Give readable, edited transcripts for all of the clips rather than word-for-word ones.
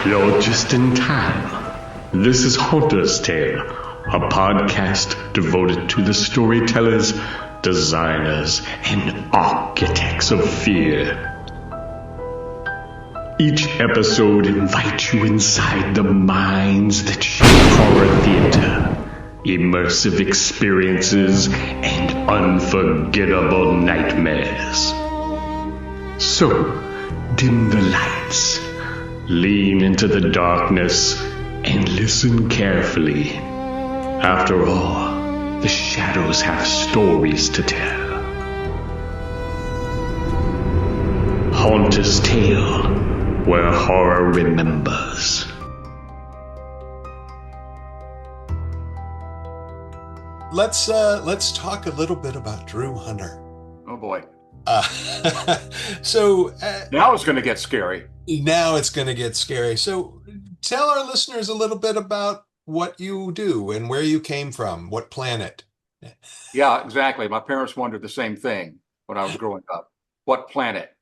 You're just in time. This is Haunter's Tale, a podcast devoted to the storytellers, designers, and architects of fear. Each episode invites you inside the minds that shape horror theater, immersive experiences, and unforgettable nightmares. So, dim the lights, lean into the darkness, and listen carefully. After all, the shadows have stories to tell. Haunter's Tale, where horror remembers. Let's talk a little bit about Drew Hunter. Oh boy. So Now it's going to get scary. now it's going to get scary. So tell our listeners a little bit about what you do and where you came from, what planet. Yeah, exactly. My parents wondered the same thing when I was growing up. What planet?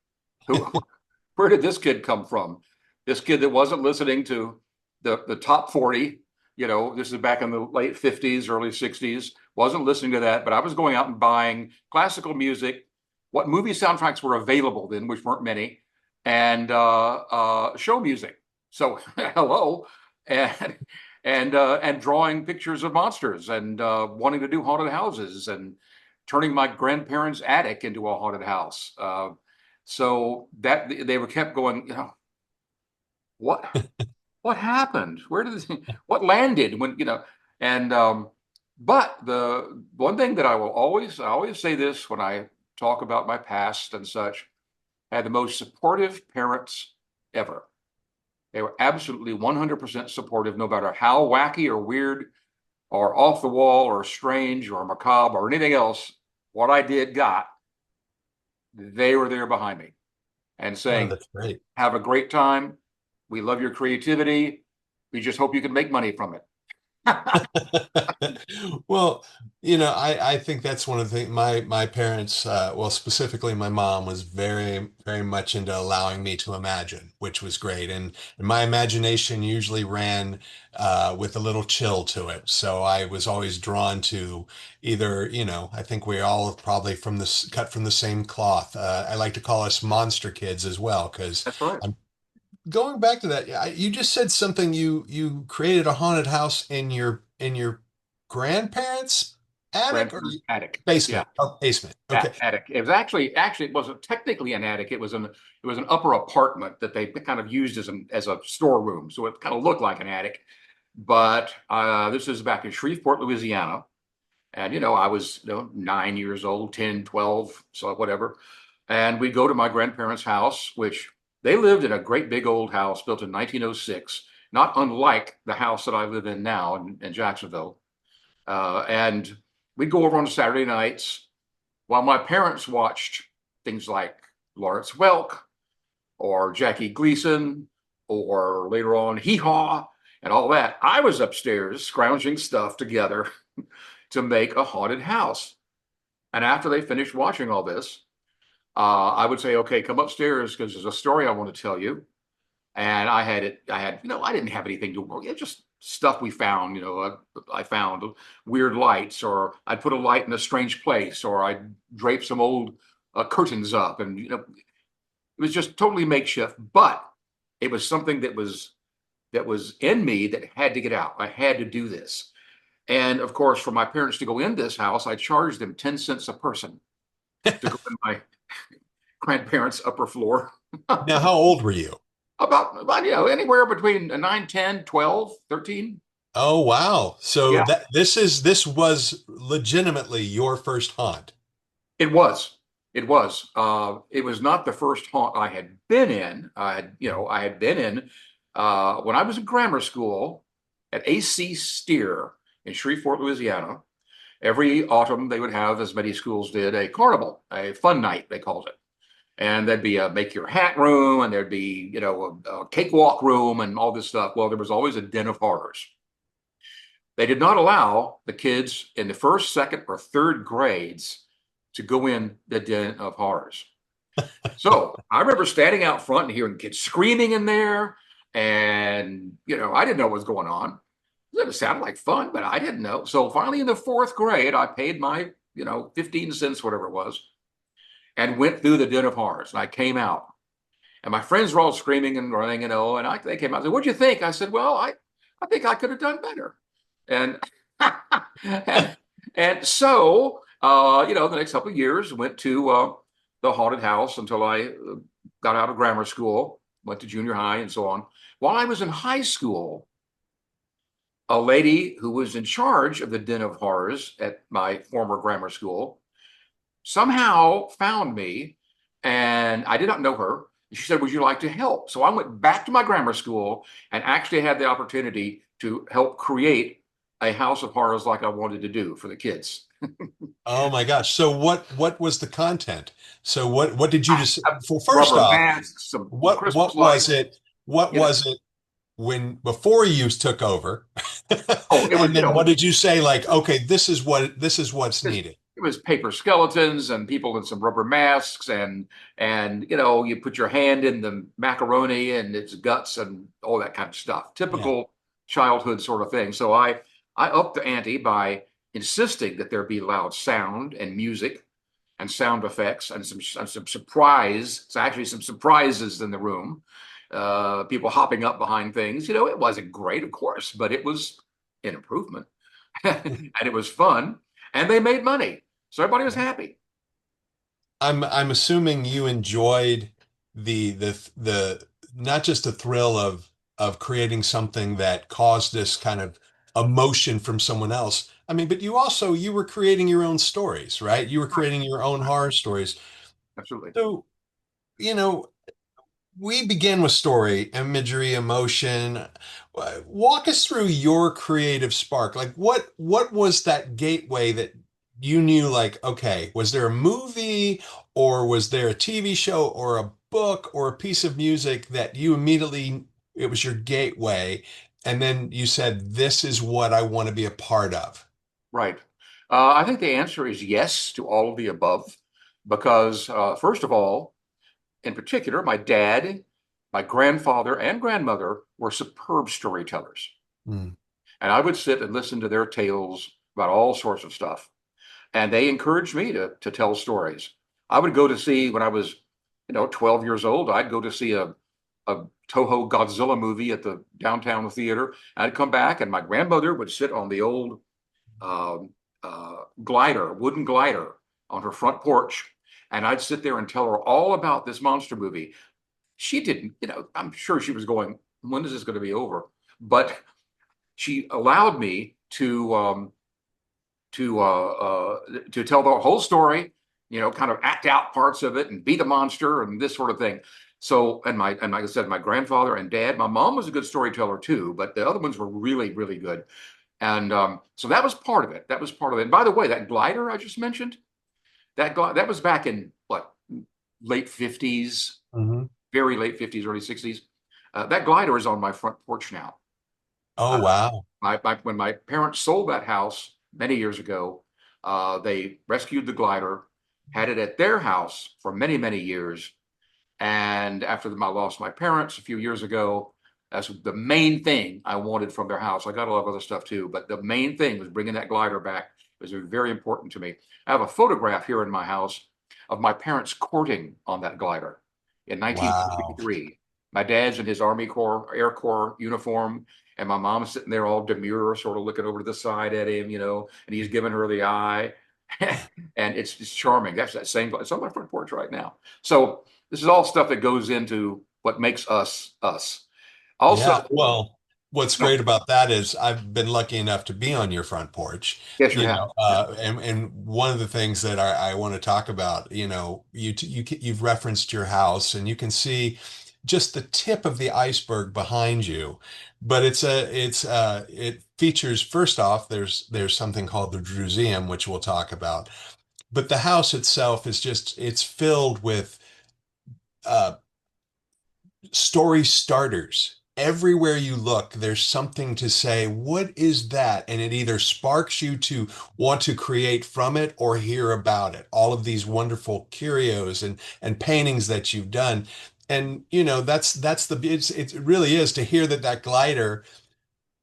Where did this kid come from? This kid that wasn't listening to the top 40, this is back in the late 50s, early 60s, wasn't listening to that, but I was going out and buying classical music, what movie soundtracks were available then, which weren't many, and show music. So hello, and drawing pictures of monsters and wanting to do haunted houses and turning my grandparents' attic into a haunted house. So that they were kept going, what what happened? Where did what landed when and but the one thing that I always say this when I talk about my past and such, I had the most supportive parents ever. They were absolutely 100% supportive, no matter how wacky or weird or off the wall or strange or macabre or anything else, what I did they were there behind me and saying, that's great. have a great time. We love your creativity. We just hope you can make money from it. Well, I think that's one of the things my parents, well, specifically my mom was very, very much into allowing me to imagine, which was great. And my imagination usually ran with a little chill to it. So I was always drawn to either, I think we all probably cut from the same cloth. I like to call us monster kids as well, because That's right. going back to that, you just said something. You created a haunted house in your grandparents' attic or Grandparents' attic. Yeah. basement? Oh, basement. Okay. Attic. It was actually it wasn't technically an attic. It was an upper apartment that they kind of used as a storeroom. So it kind of looked like an attic. But this is back in Shreveport, Louisiana. And I was 9 years old, 10, 12, so whatever. And we go to my grandparents' house, which they lived in a great big old house built in 1906, not unlike the house that I live in now in Jacksonville. And we'd go over on Saturday nights while my parents watched things like Lawrence Welk or Jackie Gleason or later on Hee Haw and all that. I was upstairs scrounging stuff together to make a haunted house. And after they finished watching all this, I would say, okay, come upstairs because there's a story I want to tell you. And I didn't have anything to work. It's just stuff we found, I found weird lights, or I'd put a light in a strange place, or I'd drape some old curtains up. And, it was just totally makeshift, but it was something that was in me that had to get out. I had to do this. And of course, for my parents to go in this house, I charged them 10 cents a person to go in my grandparents' upper floor. Now, how old were you? About anywhere between 9, 10, 12, 13. Oh, wow. So Yeah. this was legitimately your first haunt. It was. It was. It was not the first haunt I had been in. I had been in when I was in grammar school at AC Steer in Shreveport, Louisiana. Every autumn they would have, as many schools did, a carnival, a fun night, they called it. And there'd be a make your hat room, and there'd be, a cakewalk room and all this stuff. Well, there was always a den of horrors. They did not allow the kids in the first, second, or third grades to go in the den of horrors. So I remember standing out front and hearing kids screaming in there. And, I didn't know what was going on. It sounded like fun, but I didn't know. So finally in the fourth grade, I paid my, 15 cents, whatever it was, and went through the Den of Horrors. And I came out. And my friends were all screaming and running, they came out and said, "What'd you think?" I said, "Well, I think I could have done better." And and, and so the next couple of years went to the haunted house until I got out of grammar school, went to junior high and so on. While I was in high school, a lady who was in charge of the Den of Horrors at my former grammar school somehow found me, and I did not know her. She said, "Would you like to help?" So I went back to my grammar school and actually had the opportunity to help create a house of horrors like I wanted to do for the kids. Oh my gosh. So what was the content? So what did you just well, first Rubber off, masks, some Christmas what was lights, it? What you know. was it when before you took over? Oh, it was, And then what did you say like, okay, this is what's needed? it was paper skeletons and people in some rubber masks, and you put your hand in the macaroni and its guts and all that kind of stuff. Yeah. Typical childhood sort of thing. So I upped the ante by insisting that there be loud sound and music and sound effects and some surprise. It's actually some surprises in the room. People hopping up behind things. It wasn't great, of course, but it was an improvement. And it was fun, and they made money. So everybody was happy. I'm assuming you enjoyed the not just the thrill of creating something that caused this kind of emotion from someone else. I mean, but you were creating your own stories, right? You were Right. creating your own Right. horror stories. Absolutely. So, you know, we begin with story, imagery, emotion. Walk us through your creative spark. Like what was that gateway that you knew like, okay, was there a movie or was there a TV show or a book or a piece of music that you immediately it was your gateway and then you said this is what I want to be a part of. Right. I think the answer is yes to all of the above, because first of all, in particular, my dad, my grandfather, and grandmother were superb storytellers. Hmm. And I would sit and listen to their tales about all sorts of stuff. And they encouraged me to tell stories. I would go to see when I was, 12 years old, I'd go to see a Toho Godzilla movie at the downtown theater. I'd come back and my grandmother would sit on the old um, wooden glider on her front porch. And I'd sit there and tell her all about this monster movie. She didn't, I'm sure she was going, when is this going to be over? But she allowed me to tell the whole story, kind of act out parts of it and be the monster and this sort of thing. So, and like I said, my grandfather and dad, my mom was a good storyteller too, but the other ones were really, really good. And so that was part of it. That was part of it. And by the way, that glider I just mentioned, that was back in what, late 50s, Mhm. very late 50s, early 60s. That glider is on my front porch now. Oh, Uh, wow. when my parents sold that house many years ago, they rescued the glider, had it at their house for many, many years. And after I lost my parents a few years ago, that's the main thing I wanted from their house. I got a lot of other stuff too, but the main thing was bringing that glider back. It was very important to me. I have a photograph here in my house of my parents courting on that glider in Wow. 1953. My dad's in his Army Corps, Air Corps uniform, and my mom's sitting there all demure, sort of looking over to the side at him, and he's giving her the eye. And it's charming. That's that same, it's on my front porch right now. So this is all stuff that goes into what makes us us. Also, Yeah, well, what's great about that is I've been lucky enough to be on your front porch, yes, you have. Yeah. and one of the things that I want to talk about, you've referenced your house, and you can see just the tip of the iceberg behind you, but it features first off, there's something called the Druseum, which we'll talk about, but the house itself is just it's filled with uh, story starters. Everywhere you look, there's something to say, what is that? And it either sparks you to want to create from it or hear about it. All of these wonderful curios and paintings that you've done. And that's it really is to hear that glider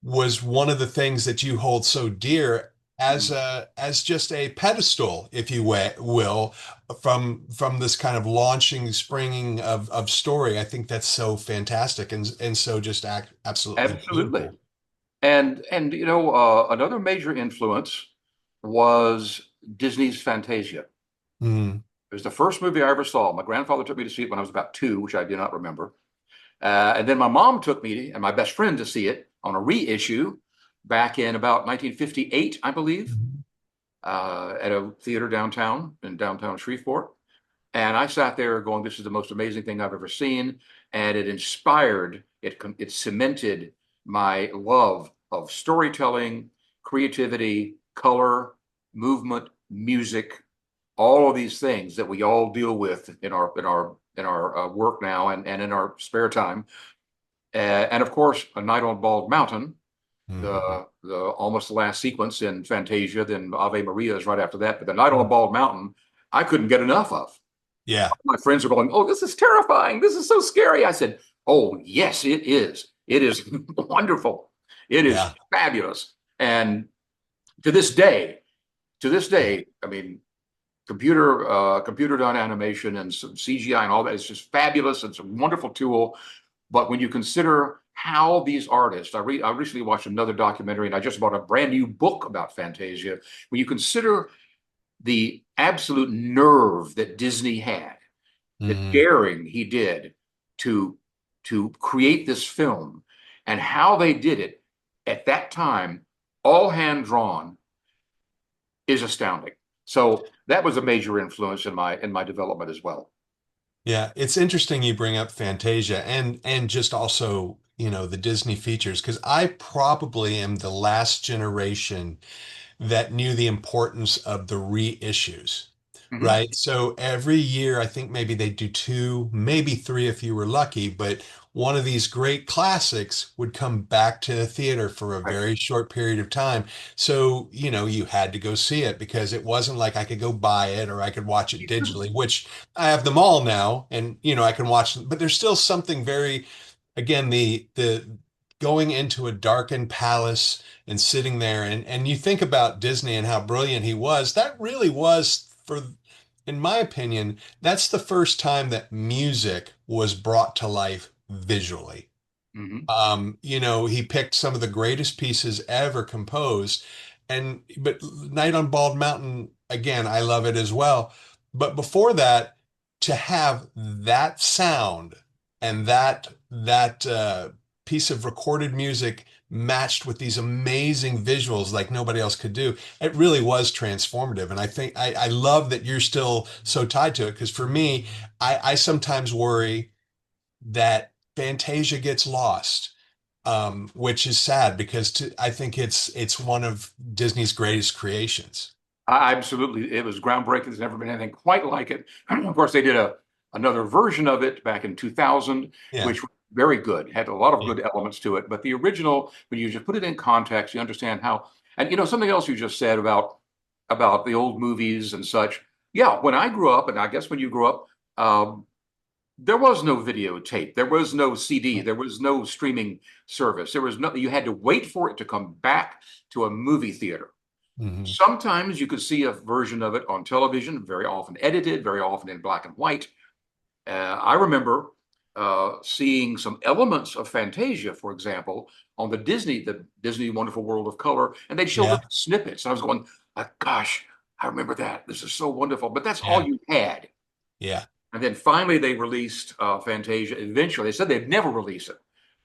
was one of the things that you hold so dear as Mhm. as just a pedestal, if you will, from this kind of launching, springing of story. I think that's so fantastic and so just absolutely Absolutely. beautiful. And another major influence was Disney's Fantasia. Mm, It was the first movie I ever saw. My grandfather took me to see it when I was about 2, which I do not remember. And then my mom took me and my best friend to see it on a reissue back in about 1958, I believe, mhm, at a theater downtown in downtown Shreveport. And I sat there going, "This is the most amazing thing I've ever seen," and it inspired it cemented my love of storytelling, creativity, color, movement, music, all of these things that we all deal with in our work now and in our spare time. And of course, A Night on Bald Mountain, mhm. the almost the last sequence in Fantasia, then Ave Maria is right after that. But The Night on Bald Mountain, I couldn't get enough of. Yeah, My friends are going, "Oh, this is terrifying. This is so scary." I said, "Oh, yes, it is. It is wonderful. It is yeah, fabulous." And to this day, I mean, computer done animation and some CGI and all that is just fabulous. It's a wonderful tool. But when you consider how these artists, I recently watched another documentary and I just bought a brand new book about Fantasia. When you consider the absolute nerve that Disney had, the mhm. daring he did to to create this film and how they did it at that time, all hand drawn, is astounding. So that was a major influence in my development as well. Yeah, it's interesting you bring up Fantasia and just also, the Disney features, because I probably am the last generation that knew the importance of the reissues, Mhm. right? So every year, I think maybe they do two, maybe three if you were lucky, but one of these great classics would come back to the theater for a Right. very short period of time. So, you had to go see it because it wasn't like I could go buy it or I could watch it You couldn't. digitally, which I have them all now and, I can watch them, but there's still something very, again, the going into a darkened palace and sitting there and you think about Disney and how brilliant he was, that really was in my opinion, that's the first time that music was brought to life visually. Mhm. He picked some of the greatest pieces ever composed. But Night on Bald Mountain, again, I love it as well. But before that, to have that sound and that piece of recorded music matched with these amazing visuals like nobody else could do, it really was transformative. And I think I love that you're still so tied to it because for me, I sometimes worry that Fantasia gets lost, which is sad because I think it's one of Disney's greatest creations. Absolutely, it was groundbreaking. There's never been anything quite like it. Of course, they did another version of it back in 2000, Yeah, which was very good, had a lot of yeah, good elements to it. But the original, when you just put it in context, you understand how. And something else you just said about the old movies and such. Yeah, when I grew up, and I guess when you grew up, um, there was no videotape, there was no CD, there was no streaming service. There was nothing. You had to wait for it to come back to a movie theater. hmm, Sometimes you could see a version of it on television, very often edited, very often in black and white. I remember seeing some elements of Fantasia, for example, on the Disney Wonderful World of Color, and they'd show yeah, little snippets. And I was going, "Gosh, I remember that. This is so wonderful." But that's all yeah, you had. yeah, And then finally, they released Fantasia. Eventually, they said they'd never release it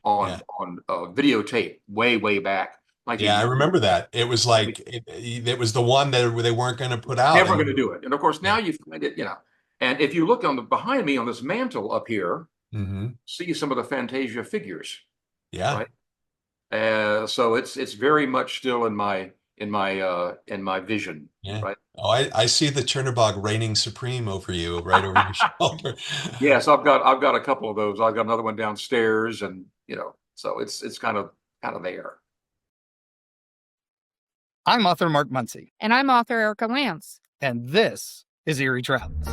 yeah. on videotape, way back, Yeah, I 1990. remember that. It was like it was the one that they weren't going to put out. Never going to And do it. And of course, now yeah, you find it. And if you look on the behind me on this mantle up here, hmm, see some of the Fantasia figures, yeah, right? So it's very much still in my vision, yeah. right? Oh, I see the Chernobog reigning supreme over you, right over your shoulder. Yes, I've got a couple of those. I've got another one downstairs, and so it's kind of there. I'm author Mark Muncy, And I'm author Erica Lance. and this is Eerie Travels.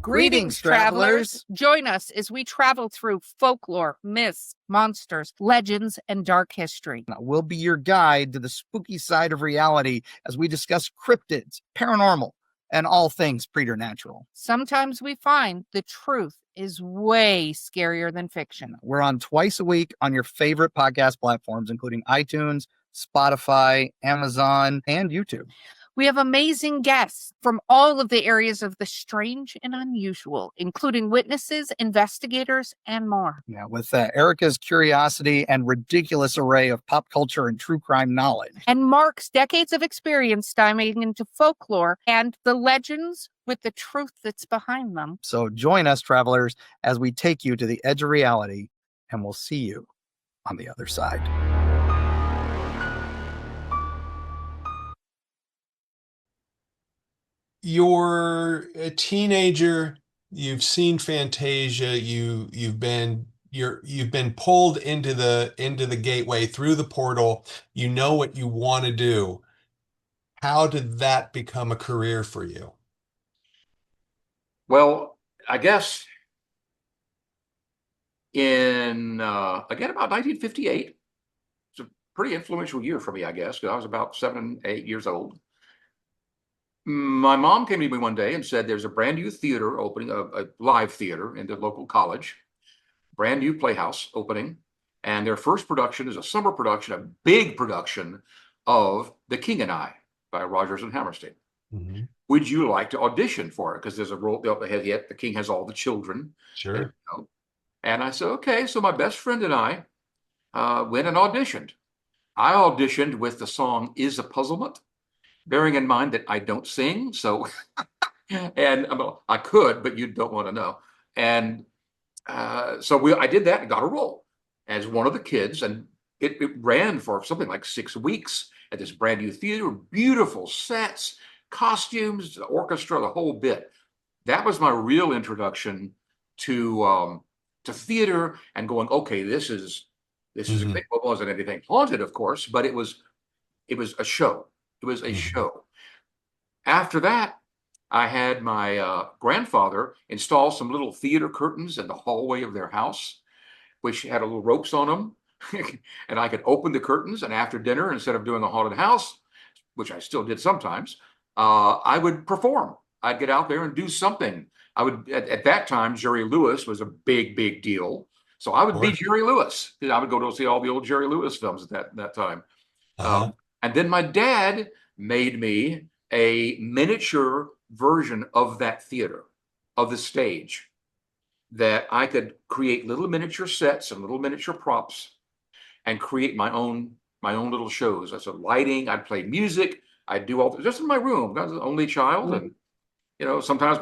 Greetings, travelers. Join us as we travel through folklore, myths, monsters, legends, and dark history. We'll be your guide to the spooky side of reality as we discuss cryptids, paranormal, and all things preternatural. Sometimes we find the truth is way scarier than fiction. We're on twice a week on your favorite podcast platforms, including iTunes, Spotify, Amazon, and YouTube. We have amazing guests from all of the areas of the strange and unusual, including witnesses, investigators, and more. Yeah, with Erica's curiosity and ridiculous array of pop culture and true crime knowledge. And Mark's decades of experience diving into folklore and the legends with the truth that's behind them. So join us, travelers, as we take you to the edge of reality, and we'll see you on the other side. You're a teenager, you've seen Fantasia, you've been pulled into the gateway through the portal, you know what you want to do. How did that become a career for you? Well, I guess in again about 1958, it's a pretty influential year for me, I guess, because I was about 7, 8 years old. My mom came to me one day and said, there's a brand new theater opening, a live theater in the local college, brand new playhouse opening. And their first production is a summer production, a big production of The King and I by Rodgers and Hammerstein. Mm-hmm. Would you like to audition for it? Because there's a role, the king has all the children. Sure. And I said, okay. So my best friend and I went and auditioned. I auditioned with the song Is a Puzzlement, bearing in mind that I don't sing, so and I could, but you don't want to know. And so I did that and got a role as one of the kids, and it ran for something like 6 weeks at this brand new theater, beautiful sets, costumes, the orchestra, the whole bit. That was my real introduction to theater and going, okay, this is a big. It wasn't anything haunted, of course, but it was a show. It was a show. After that, I had my grandfather install some little theater curtains in the hallway of their house, which had a little ropes on them. And I could open the curtains, and after dinner, instead of doing a haunted house, which I still did sometimes, I would perform. I'd get out there and do something. I would, at that time, Jerry Lewis was a big, big deal. So I would be Jerry Lewis. I would go to see all the old Jerry Lewis films at that time. And then my dad made me a miniature version of that theater, of the stage, that I could create little miniature sets and little miniature props and create my own little shows. I said lighting, I'd play music, I'd do all just in my room. I was the only child. And sometimes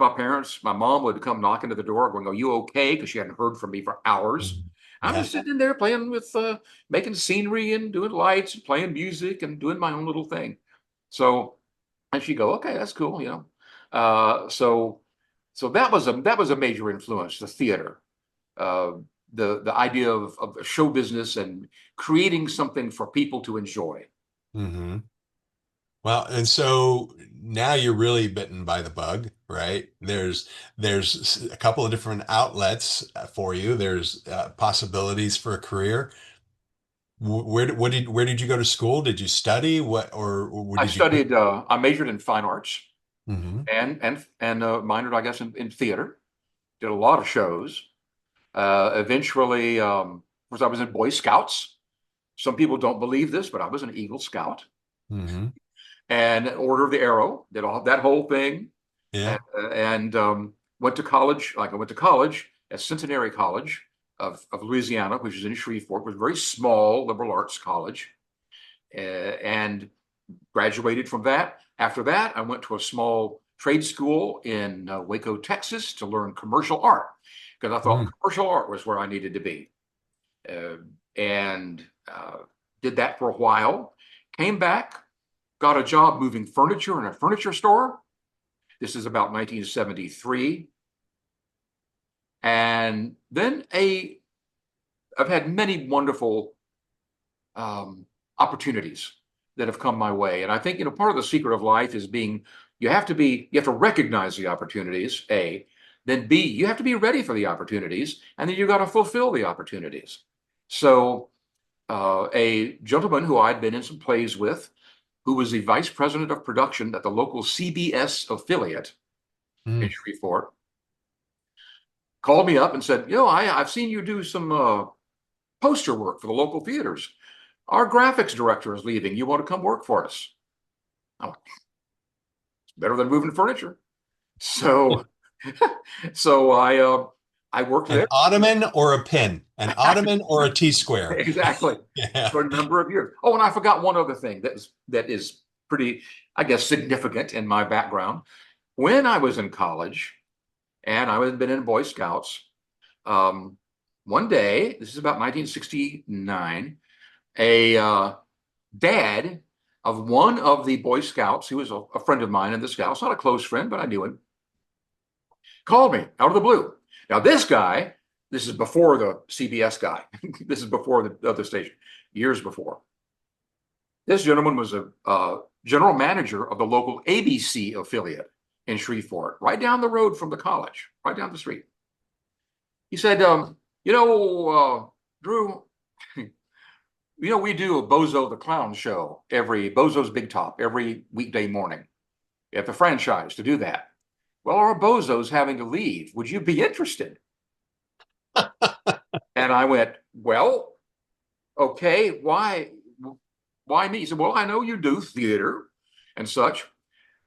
my mom would come knocking to the door going, are you okay? Because she hadn't heard from me for hours. I'm just sitting in there playing with, making scenery and doing lights and playing music and doing my own little thing. So, and she'd go, okay, that's cool, So that was a major influence, the theater, the idea of show business and creating something for people to enjoy. Mm-hmm. Well, and so now you're really bitten by the bug, right? There's a couple of different outlets for you. There's possibilities for a career. Where did you go to school? Did you study I studied? I majored in fine arts, mm-hmm. and minored, I guess, in theater. Did a lot of shows. Eventually, of course, I was in Boy Scouts. Some people don't believe this, but I was an Eagle Scout. Mm-hmm. And Order of the Arrow, did all that whole thing. Yeah. And went to college. I went to college at Centenary College of Louisiana, which is in Shreveport. It was a very small liberal arts college, and graduated from that. After that, I went to a small trade school in Waco, Texas, to learn commercial art, because I thought commercial art was where I needed to be. And did that for a while. Came back. Got a job moving furniture in a furniture store. This is about 1973. And then I've had many wonderful opportunities that have come my way. And I think, part of the secret of life is you have to recognize the opportunities, A, then B, you have to be ready for the opportunities, and then you got to fulfill the opportunities. So a gentleman who I'd been in some plays with, who was the vice president of production at the local CBS affiliate in Shreveport, called me up and said, I've seen you do some poster work for the local theaters. Our graphics director is leaving. You want to come work for us? I'm like, it's better than moving furniture. So, so I worked An there. ottoman or a pin, an ottoman or a T-square. Exactly. Yeah. For a number of years. Oh, and I forgot one other thing that is pretty, I guess, significant in my background. When I was in college, and I had been in Boy Scouts, one day, this is about 1969, a dad of one of the Boy Scouts, who was a friend of mine in the Scouts, not a close friend, but I knew him, called me out of the blue. Now, this guy, this is before the CBS guy. This is before the other station, years before. This gentleman was a general manager of the local ABC affiliate in Shreveport, right down the road from the college, right down the street. He said, Drew, we do a Bozo the Clown show Bozo's Big Top every weekday morning. You have a franchise to do that. Well, our Bozo's having to leave. Would you be interested? And I went, well, okay, why me? He said, well, I know you do theater and such.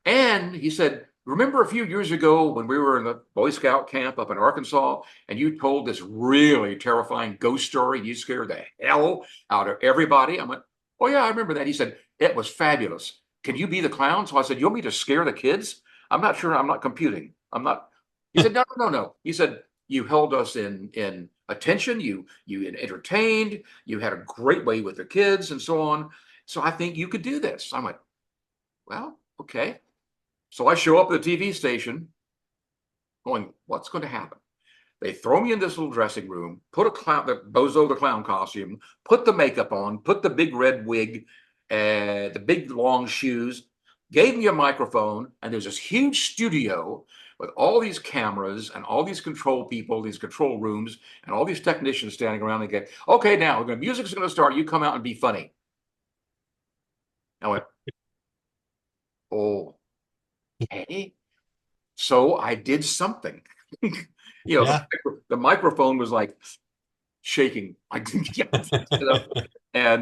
And he said, remember a few years ago when we were in the Boy Scout camp up in Arkansas, and you told this really terrifying ghost story, and you scared the hell out of everybody? I went, oh yeah, I remember that. He said, it was fabulous. Can you be the clown? So I said, you want me to scare the kids? I'm not sure. I'm not computing. I'm not. He said, no. He said, you held us in attention. You entertained. You had a great way with the kids and so on. So I think you could do this. I'm like, well, okay. So I show up at the TV station going, what's going to happen? They throw me in this little dressing room, put the Bozo the Clown costume, put the makeup on, put the big red wig, the big long shoes, gave me a microphone, and there's this huge studio with all these cameras and all these control people, these control rooms, and all these technicians standing around and go, okay, now the music's going to start. You come out and be funny. I went, oh, okay. So I did something. Yeah. The microphone was like shaking. And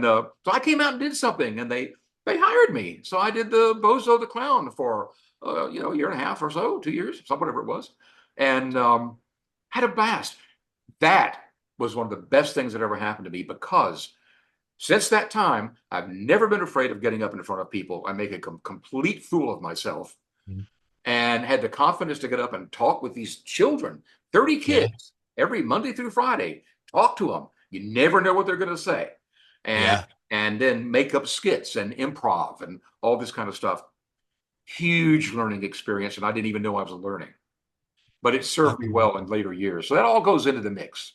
so I came out and did something, and they hired me. So I did the Bozo the Clown for a year and a half or so, 2 years, whatever it was, and had a blast. That was one of the best things that ever happened to me, because since that time, I've never been afraid of getting up in front of people and make a complete fool of myself. Mm-hmm. And had the confidence to get up and talk with these children, 30 kids, every Monday through Friday, talk to them. You never know what they're going to say. And then make up skits and improv and all this kind of stuff. Huge learning experience. And I didn't even know I was learning. But it served me well in later years. So that all goes into the mix.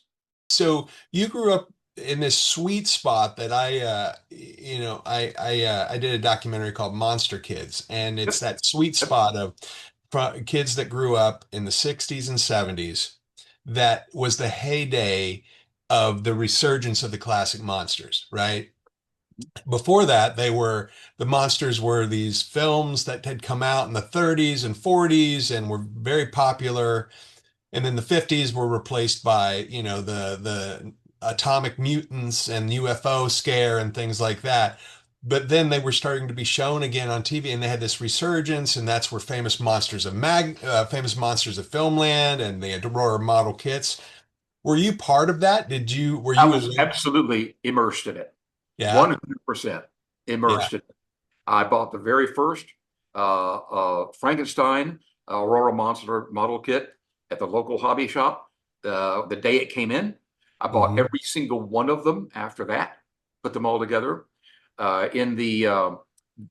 So you grew up in this sweet spot that I did a documentary called Monster Kids, and it's that sweet spot of kids that grew up in the 60s and 70s. That was the heyday of the resurgence of the classic monsters, right? Before that, the monsters were these films that had come out in the 30s and 40s and were very popular. And then the 50s were replaced by, the atomic mutants and UFO scare and things like that. But then they were starting to be shown again on TV, and they had this resurgence, and that's where Famous Monsters of Filmland and the Aurora model kits. Were you part of that? I was absolutely immersed in it. Yeah. 100% immersed in it. I bought the very first Frankenstein Aurora Monster model kit at the local hobby shop the day it came in. I bought every single one of them after that, put them all together. In the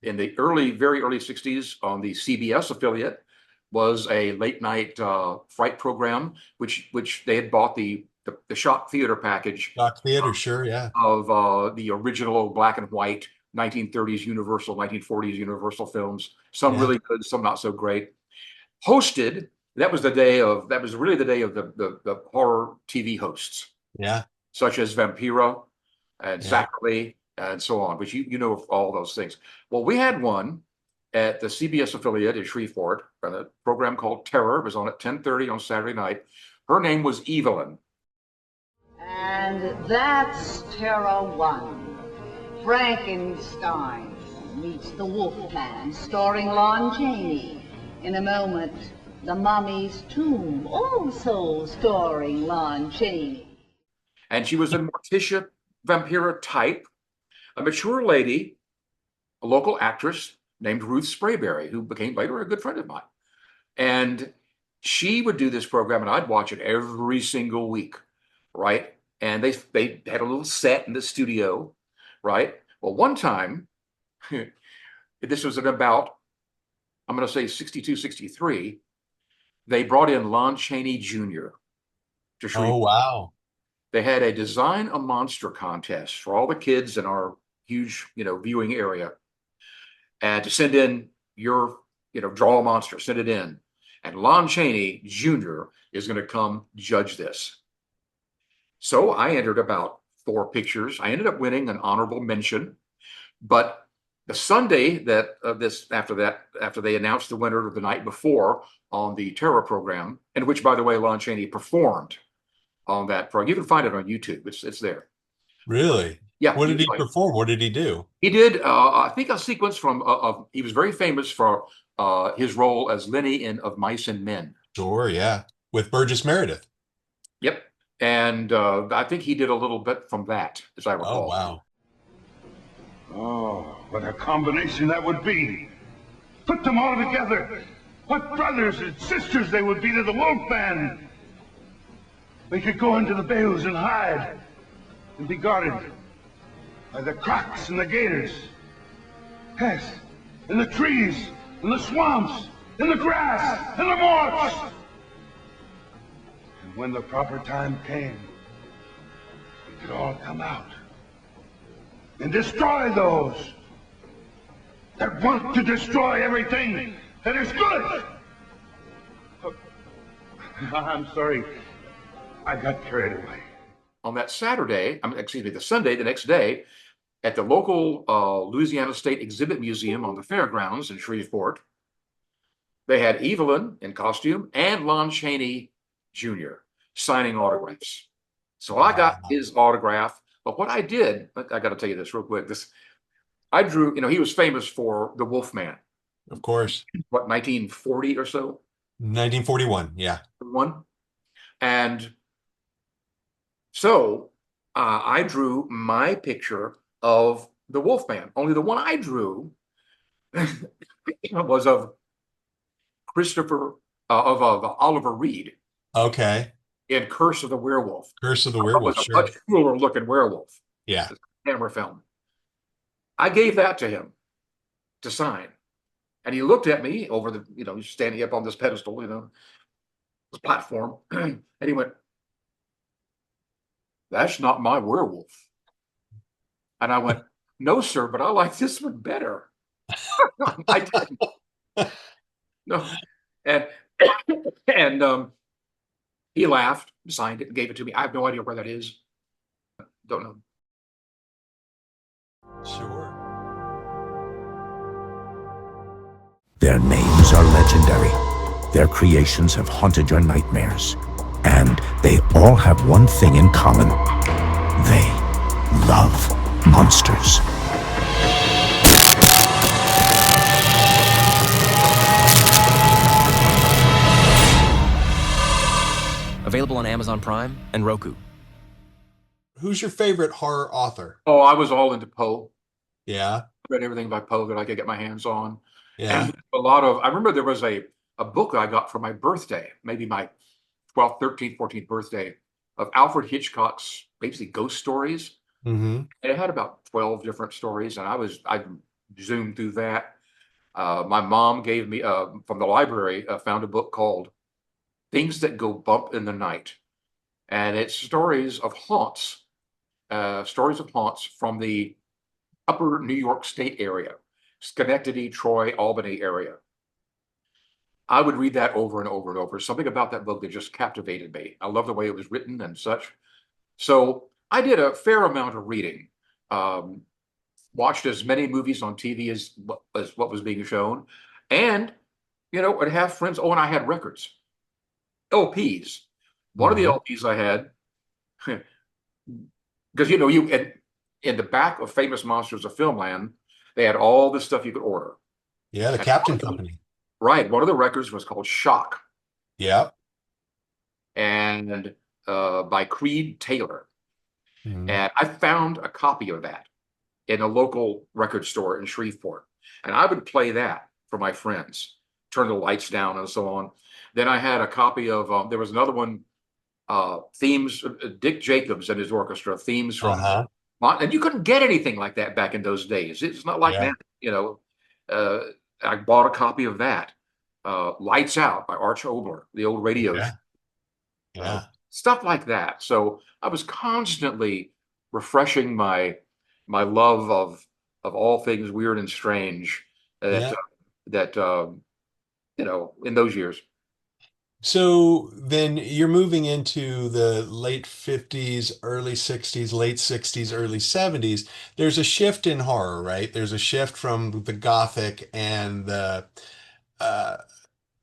very early 60s on the CBS affiliate was a late night fright program, which they had bought the shop theater package. Shop theater, sure, yeah. Of the original black and white 1930s Universal, 1940s Universal films. Some really good, some not so great. Hosted That was really the day of the horror TV hosts, Yeah. such as Vampiro and Yeah. Zachary and so on, which you know of all those things. Well, we had one at the CBS affiliate in Shreveport, a program called Terror. It was on at 10:30 on Saturday night. Her name was Evelyn. And that's Terror 1. Frankenstein meets the Wolfman, starring Lon Chaney. In a moment, The Mummy's Tomb, also starring Lon Chaney. And she was a Morticia Vampira type, a mature lady, a local actress named Ruth Sprayberry, who became later a good friend of mine. And she would do this program, and I'd watch it every single week, right? And they had a little set in the studio, right? Well, one time, this was at about, I'm going to say 62, 63, they brought in Lon Chaney Jr. to Shreveport. Oh, wow. They had a design a monster contest for all the kids in our huge, viewing area, and to send in your, draw a monster, send it in. And Lon Chaney Jr. is going to come judge this. So I entered about 4 pictures. I ended up winning an honorable mention, but the Sunday after they announced the winner the night before on the Terror program, in which, by the way, Lon Chaney performed on that program. You can find it on YouTube. It's there. Really? Yeah. What did he perform? What did he do? He did, I think, a sequence from, he was very famous for his role as Lenny in Of Mice and Men. Sure, yeah. With Burgess Meredith. Yep. And I think he did a little bit from that, as I recall. Oh, wow. Oh, what a combination that would be. Put them all together. What brothers and sisters they would be to the Wolfman. We could go into the bayous and hide and be guarded by the crocs and the gators. Yes, in the trees, in the swamps, in the grass, in the marsh. And when the proper time came, we could all come out and destroy those that want to destroy everything that is good. I'm sorry, I got carried away. On that Saturday, the Sunday, the next day, at the local Louisiana State Exhibit Museum on the fairgrounds in Shreveport, they had Evelyn in costume and Lon Chaney Jr. signing autographs. So I got his autograph. But what I did, I got to tell you this real quick. I drew, he was famous for the Wolfman. Of course. What, 1940 or so? 1941, yeah. And so I drew my picture of the Wolfman. Only the one I drew was of Oliver Reed. Okay. In Curse of the Werewolf. Curse of the Werewolf, was a sure. much cooler looking werewolf. Yeah. Camera film. I gave that to him to sign. And he looked at me over the, he's standing up on this pedestal, this platform. And he went, "That's not my werewolf." And I went, "No, sir, but I like this one better." I didn't. No. And he laughed, signed it, and gave it to me. I have no idea where that is. Don't know. Sure. Their names are legendary. Their creations have haunted your nightmares. And they all have one thing in common. They love monsters. Available on Amazon Prime and Roku. Who's your favorite horror author? Oh, I was all into Poe. Yeah. Read everything by Poe that I could get my hands on. Yeah. And I remember there was a book I got for my birthday, maybe my 12th, 13th, 14th birthday, of Alfred Hitchcock's basically ghost stories. Mm-hmm. And it had about 12 different stories, and I zoomed through that. My mom gave me, from the library, found a book called Things That Go Bump in the Night. And it's stories of haunts from the upper New York State area, Schenectady, Troy, Albany area. I would read that over and over and over. Something about that book that just captivated me. I love the way it was written and such. So I did a fair amount of reading. Um, Watched as many movies on TV as what was being shown, and I'd have friends. Oh, and I had records, LPs. One of the Mhm. LPs I had, because you in the back of Famous Monsters of Filmland, they had all this stuff you could order. Yeah, the And Captain Company. right, one of the records was called Shock, Yep. and by Creed Taylor, Mhm. and I found a copy of that in a local record store in Shreveport. And I would play that for my friends, turn the lights down and so on. Then I had a copy of, there was another one, themes, Dick Jacobs and his orchestra, themes from, Uh-huh. and you couldn't get anything like that back in those days. It's not like Yeah. that, uh, I bought a copy of that. Lights Out by Arch Obler, the old radios, Yeah. Yeah. stuff like that. So I was constantly refreshing my love of all things weird and strange that Yeah. that in those years. So then you're moving into the late 50s, early 60s, late 60s, early 70s. There's a shift in horror, right? There's a shift from the gothic and the uh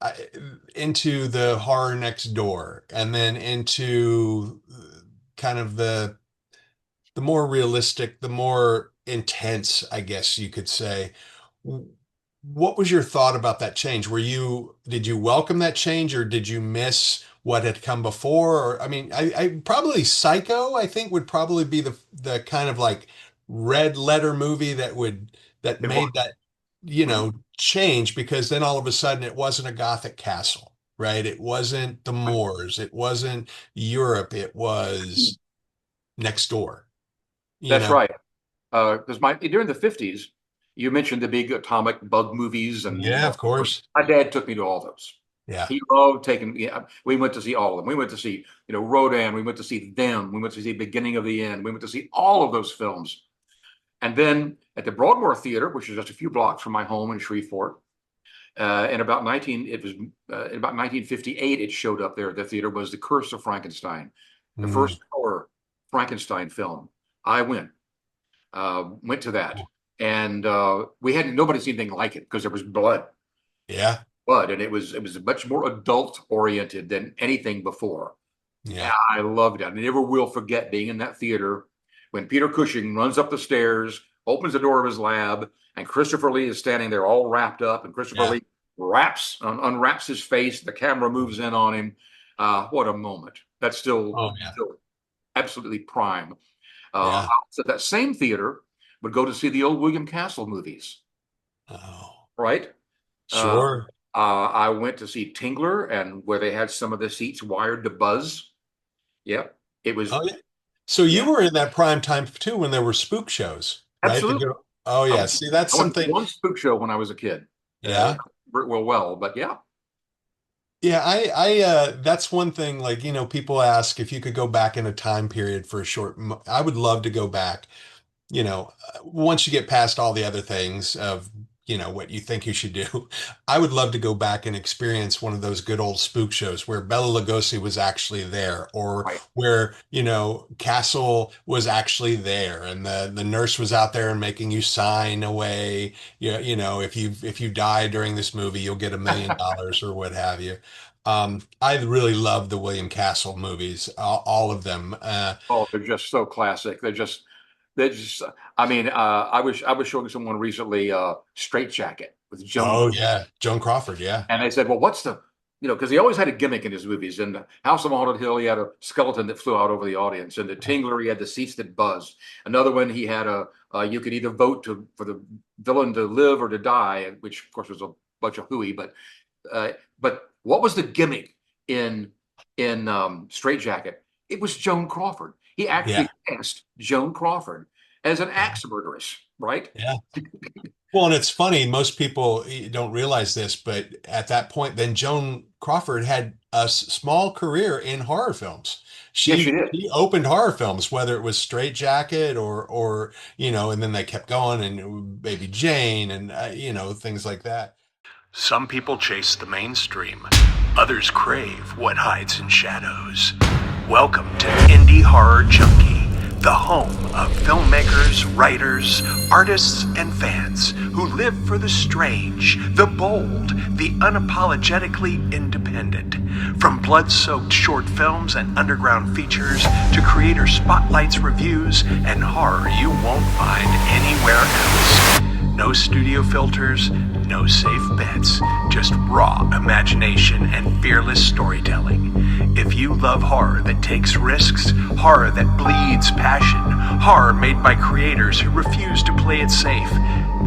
I- into the horror next door, and then into kind of the more realistic, the more intense, I guess you could say. What was your thought about that change? Did you welcome that change, or did you miss what had come before? Or, I mean, I probably Psycho, I think, would probably be the kind of like red letter movie that It was. made that, Mhm. change, because then all of a sudden it wasn't a Gothic castle, right? It wasn't the Moors, it wasn't Europe, it was next door, you That's know? right. Because my during the 50s, you mentioned the big atomic bug movies, and Yeah, of course. my dad took me to all those. Yeah. He loved taking. Yeah, we went to see all of them. We went to see, Rodan. We went to see them. We went to see Beginning of the End. We went to see all of those films. And then at the Broadmoor Theater, which is just a few blocks from my home in Shreveport, in about 1958, it showed up there. The theater was The Curse of Frankenstein, the Mm. first color Frankenstein film. I went to that, and we had nobody seen anything like it because there was Yeah. and it was much more adult oriented than anything before. And Yeah. I loved it. I never will forget being in that theater when Peter Cushing runs up the stairs, opens the door of his lab, and Christopher Lee is standing there all wrapped up, and Christopher Yeah. Lee unwraps his face. The camera moves in on him. What a moment! That's Oh, yeah. still absolutely prime. Yeah. So that same theater would go to see the old William Castle movies, Oh, right? Uh, sure. I went to see Tingler, and where they had some of the seats wired to buzz. Yep, it was. Oh, yeah. So you Yeah, were in that prime time too when there were spook shows, right? absolutely. Oh, I yeah. went, See, that's I went to something. one spook show when I was a kid. Yeah. But yeah, Yeah, that's one thing, like, people ask if you could go back in a time period for a I would love to go back, once you get past all the other things of, what you think you should do. I would love to go back and experience one of those good old spook shows where Bela Lugosi was actually there, or right. where, Castle was actually there, and the nurse was out there and making you sign away. If you die during this movie, you'll get $1 million or what have you. I really love the William Castle movies, all of them. Oh, they're just so classic. They're just. I mean, I was showing someone recently, Straight Jacket with Joan, Oh yeah, Joan Crawford. Yeah, and they said, "Well, what's the?" Because he always had a gimmick in his movies. In House on Haunted Hill, he had a skeleton that flew out over the audience. In The Tingler, he had the seats that buzzed. Another one, he had you could either vote for the villain to live or to die, which of course was a bunch of hooey. But what was the gimmick in Straight Jacket? It was Joan Crawford. He yeah, actually cast Joan Crawford as an axe murderess, right? yeah. Well, and it's funny, most people don't realize this, but at that point, then Joan Crawford had a small career in horror films. Yes, she She did. she opened horror films, whether it was Straight Jacket or and then they kept going, and Baby Jane, and things like that. Some people chase the mainstream. Others crave what hides in shadows. Welcome to Indie Horror Junkie, the home of filmmakers, writers, artists, and fans who live for the strange, the bold, the unapologetically independent. From blood-soaked short films and underground features to creator spotlights, reviews, and horror you won't find anywhere else. No studio filters, no safe bets, just raw imagination and fearless storytelling. If you love horror that takes risks, horror that bleeds passion, horror made by creators who refuse to play it safe,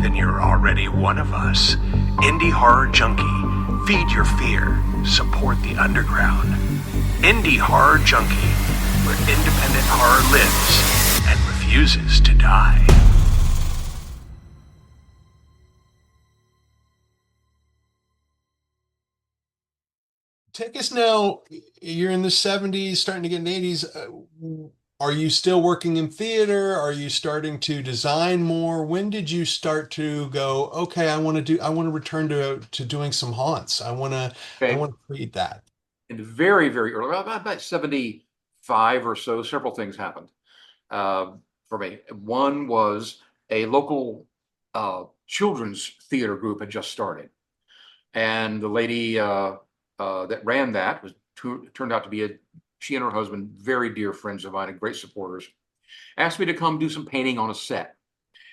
then you're already one of us. Indie Horror Junkie. Feed your fear. Support the underground. Indie Horror Junkie, where independent horror lives and refuses to die. Take us now. You're in the 70s, starting to get in the 80s. Are you still working in theater? Are you starting to design more? When did you start to go, okay, I want to return to doing some haunts. I want Okay. to create that. In the very, very early, about 75 or so, several things happened for me. One was a local children's theater group had just started. And the lady that ran that turned out to be she and her husband, very dear friends of mine and great supporters, asked me to come do some painting on a set.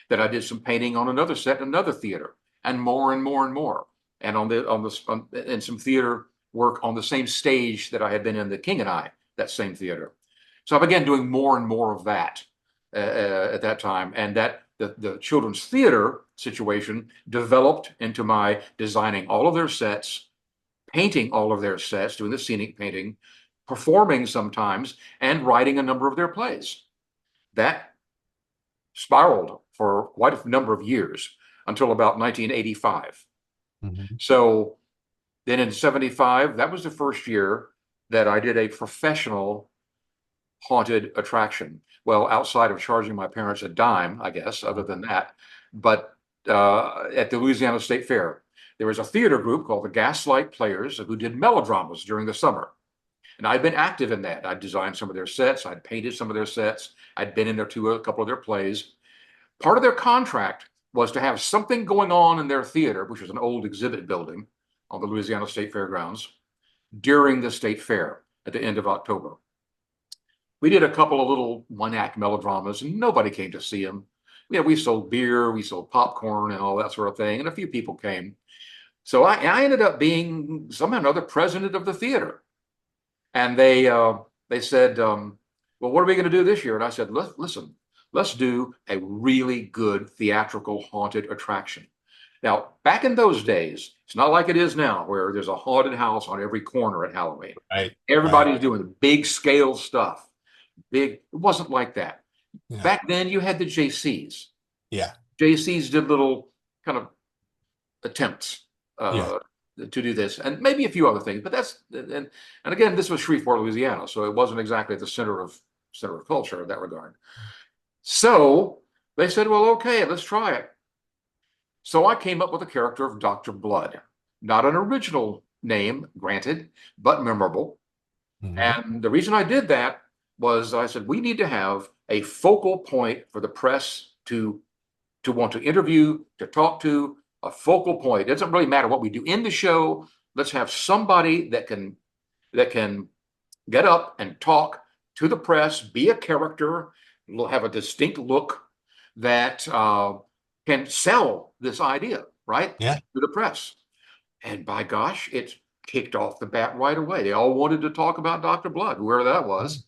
That I did some painting on another set, another theater, and more and more and more, and and some theater work on the same stage that I had been in, the King and I, that same theater. So I began doing more and more of that at that time, and that the children's theater situation developed into my designing all of their sets, painting all of their sets, doing the scenic painting, performing sometimes, and writing a number of their plays. That spiraled for quite a number of years until about 1985. Mm-hmm. So then in 75, that was the first year that I did a professional haunted attraction. Well, outside of charging my parents a dime, I guess, other than that, but at the Louisiana State Fair, there was a theater group called the Gaslight Players who did melodramas during the summer. And I'd been active in that. I'd designed some of their sets. I'd painted some of their sets. I'd been in there to a couple of their plays. Part of their contract was to have something going on in their theater, which was an old exhibit building on the Louisiana State Fairgrounds, during the state fair at the end of October. We did a couple of little one-act melodramas, and nobody came to see them. We sold beer, we sold popcorn and all that sort of thing, and a few people came. So I ended up being somehow or another president of the theater. And they said, well, what are we going to do this year? And I said, listen, let's do a really good theatrical haunted attraction. Now, back in those days, it's not like it is now, where there's a haunted house on every corner at Halloween. Right. Everybody's doing big scale stuff. It wasn't like that. Yeah. Back then, you had the JCs. Yeah. JCs did little kind of attempts to do this, and maybe a few other things. But and again, this was Shreveport, Louisiana, so it wasn't exactly at the center of culture in that regard. So they said, well, okay, let's try it. So I came up with a character of Dr. Blood, not an original name, granted, but memorable. Mm-hmm. And the reason I did that was I said, we need to have a focal point for the press to want to interview, to talk to, a focal point. It doesn't really matter what we do in the show. Let's have somebody that can get up and talk to the press, be a character, have a distinct look that can sell this idea, right? Yeah. To the press. And by gosh, it kicked off the bat right away. They all wanted to talk about Dr. Blood, whoever that was.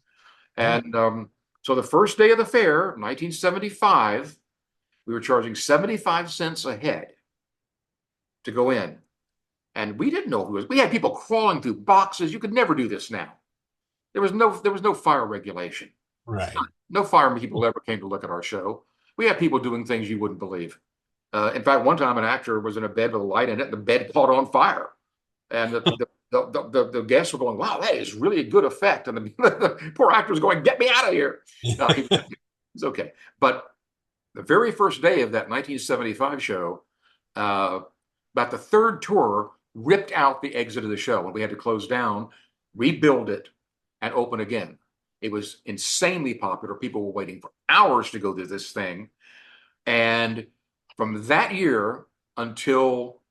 And so the first day of the fair, 1975, we were charging 75 cents a head to go in. And we didn't know who was. We had people crawling through boxes. You could never do this now. There was no fire regulation. Right. No fire people ever came to look at our show. We had people doing things you wouldn't believe. In fact, one time an actor was in a bed with a light in it, and the bed caught on fire. And the guests were going, wow, that is really a good effect. And the poor actor was going, get me out of here. No, it's okay. But the very first day of that 1975 show, About the third tour, ripped out the exit of the show, and we had to close down, rebuild it, and open again. It was insanely popular. People were waiting for hours to go to this thing. And from that year until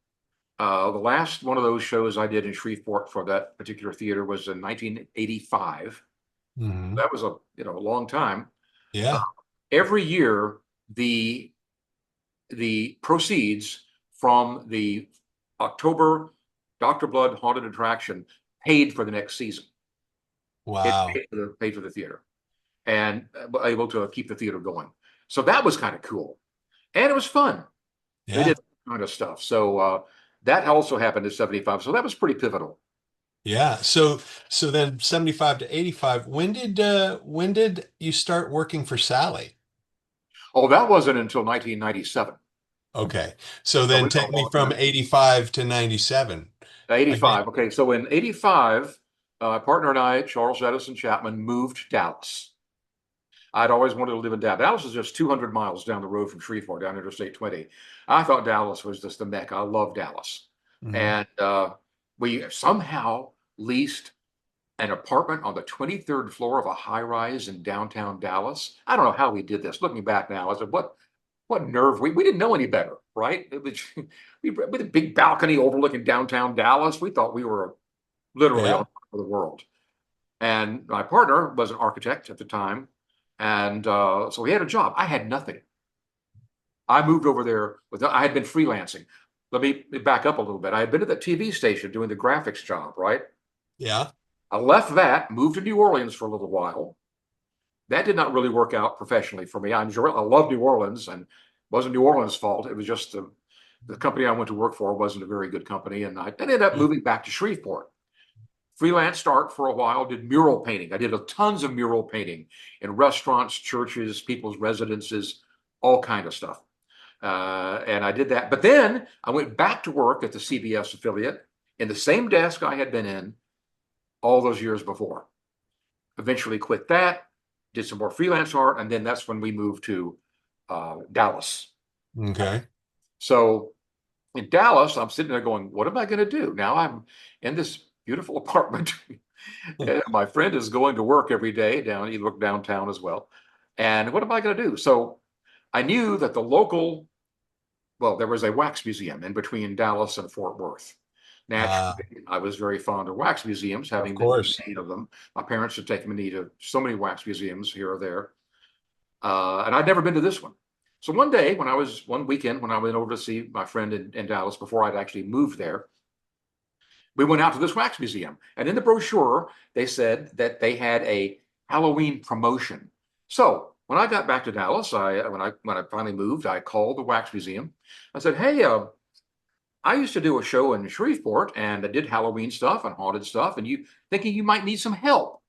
the last one of those shows I did in Shreveport for that particular theater was in 1985. Mhm. That was a long time. Yeah. Every year, the proceeds from the October Dr. Blood Haunted Attraction paid for the next season. Wow. It paid for the theater, and able to keep the theater going. So that was kind of cool, and it was fun. We Yeah. did that kind of stuff. So that also happened in '75. So that was pretty pivotal. Yeah. So then 75 to 85, when did you start working for Sally? Oh, that wasn't until 1997. Okay. So So then we got take a me long from time. 85 to 97. Again. 85. Okay, so in '85, my partner and I, Charles Edison Chapman, moved to Dallas. I'd always wanted to live in Dallas. Dallas is just 200 miles down the road from Shreveport, down Interstate 20. I thought Dallas was just the mecca. I love Dallas. Mhm. And we somehow leased an apartment on the 23rd floor of a high rise in downtown Dallas. I don't know how we did this. Looking back now, I said, what nerve. We didn't know any better, right? With a big balcony overlooking downtown Dallas, we thought we were literally on Yeah. top of the world. And my partner was an architect at the time. And so he had a job. I had nothing. I moved over there I had been freelancing. Let me back up a little bit. I had been at the TV station doing the graphics job, right? Yeah. I left that, moved to New Orleans for a little while. That did not really work out professionally for me. I love New Orleans, and it wasn't New Orleans' fault. It was just the company I went to work for wasn't a very good company, and I ended up moving back to Shreveport. Freelance start for a while, did mural painting. I did tons of mural painting in restaurants, churches, people's residences, all kind of stuff. And I did that. But then I went back to work at the CBS affiliate in the same desk I had been in all those years before. Eventually quit that, did some more freelance art, and then that's when we moved to Dallas. Okay. So in Dallas, I'm sitting there going, what am I going to do? Now I'm in this beautiful apartment. And my friend is going to work every day he worked downtown as well. And what am I going to do? So I knew that there was a wax museum in between Dallas and Fort Worth. Naturally, I was very fond of wax museums, Of having been course. to 8 of them. My parents had taken me to so many wax museums here or there. And I'd never been to this one. So one weekend when I went over to see my friend in Dallas before I'd actually moved there, we went out to this wax museum. And in the brochure, they said that they had a Halloween promotion. So when I got back to Dallas, when I finally moved, I called the wax museum. I said, hey, I used to do a show in Shreveport and I did Halloween stuff and haunted stuff, and thinking you might need some help.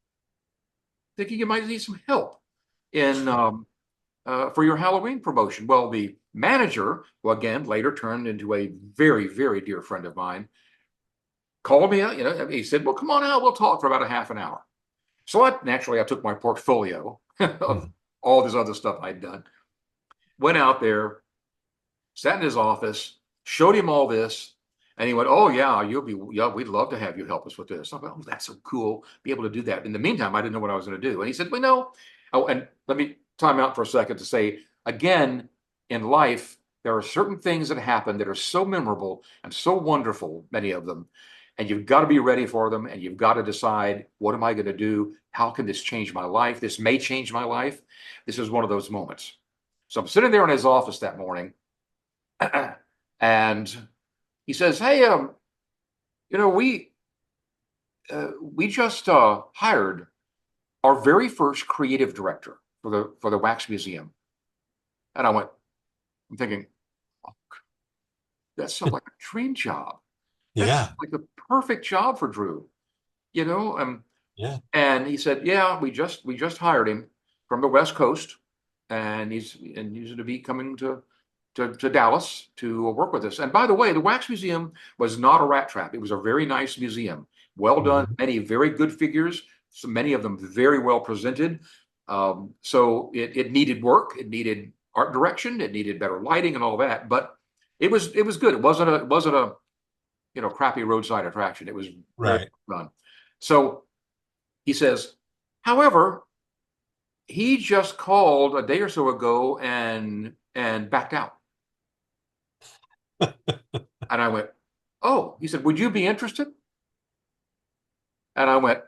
In for your Halloween promotion. Well, the manager, who again later turned into a very, very dear friend of mine, called me out. He said, well, come on out. We'll talk for about a half an hour. So I took my portfolio of all this other stuff I'd done, went out there, sat in his office, showed him all this. And he went, oh, yeah, we'd love to have you help us with this. I went, oh, that's so cool, be able to do that. In the meantime, I didn't know what I was going to do. And he said, well, no. Oh, and let me time out for a second to say, again, in life, there are certain things that happen that are so memorable and so wonderful, many of them. And you've got to be ready for them. And you've got to decide, what am I going to do? How can this change my life? This may change my life. This is one of those moments. So I'm sitting there in his office that morning. And he says, hey, we just hired our very first creative director for the wax museum. And I'm thinking, oh, that sounds like a dream job. Yeah. Like the perfect job for Drew, Yeah. And he said, yeah, we just hired him from the West Coast, and he's going to be coming to Dallas to work with us. And by the way, the Wax Museum was not a rat trap. It was a very nice museum, well done, many very good figures, so many of them very well presented. So it needed work, it needed art direction, it needed better lighting and all that. But It was good. It wasn't a crappy roadside attraction. It was very Right. fun. So he says, however, he just called a day or so ago and backed out. And I went, oh, he said, would you be interested? And I went,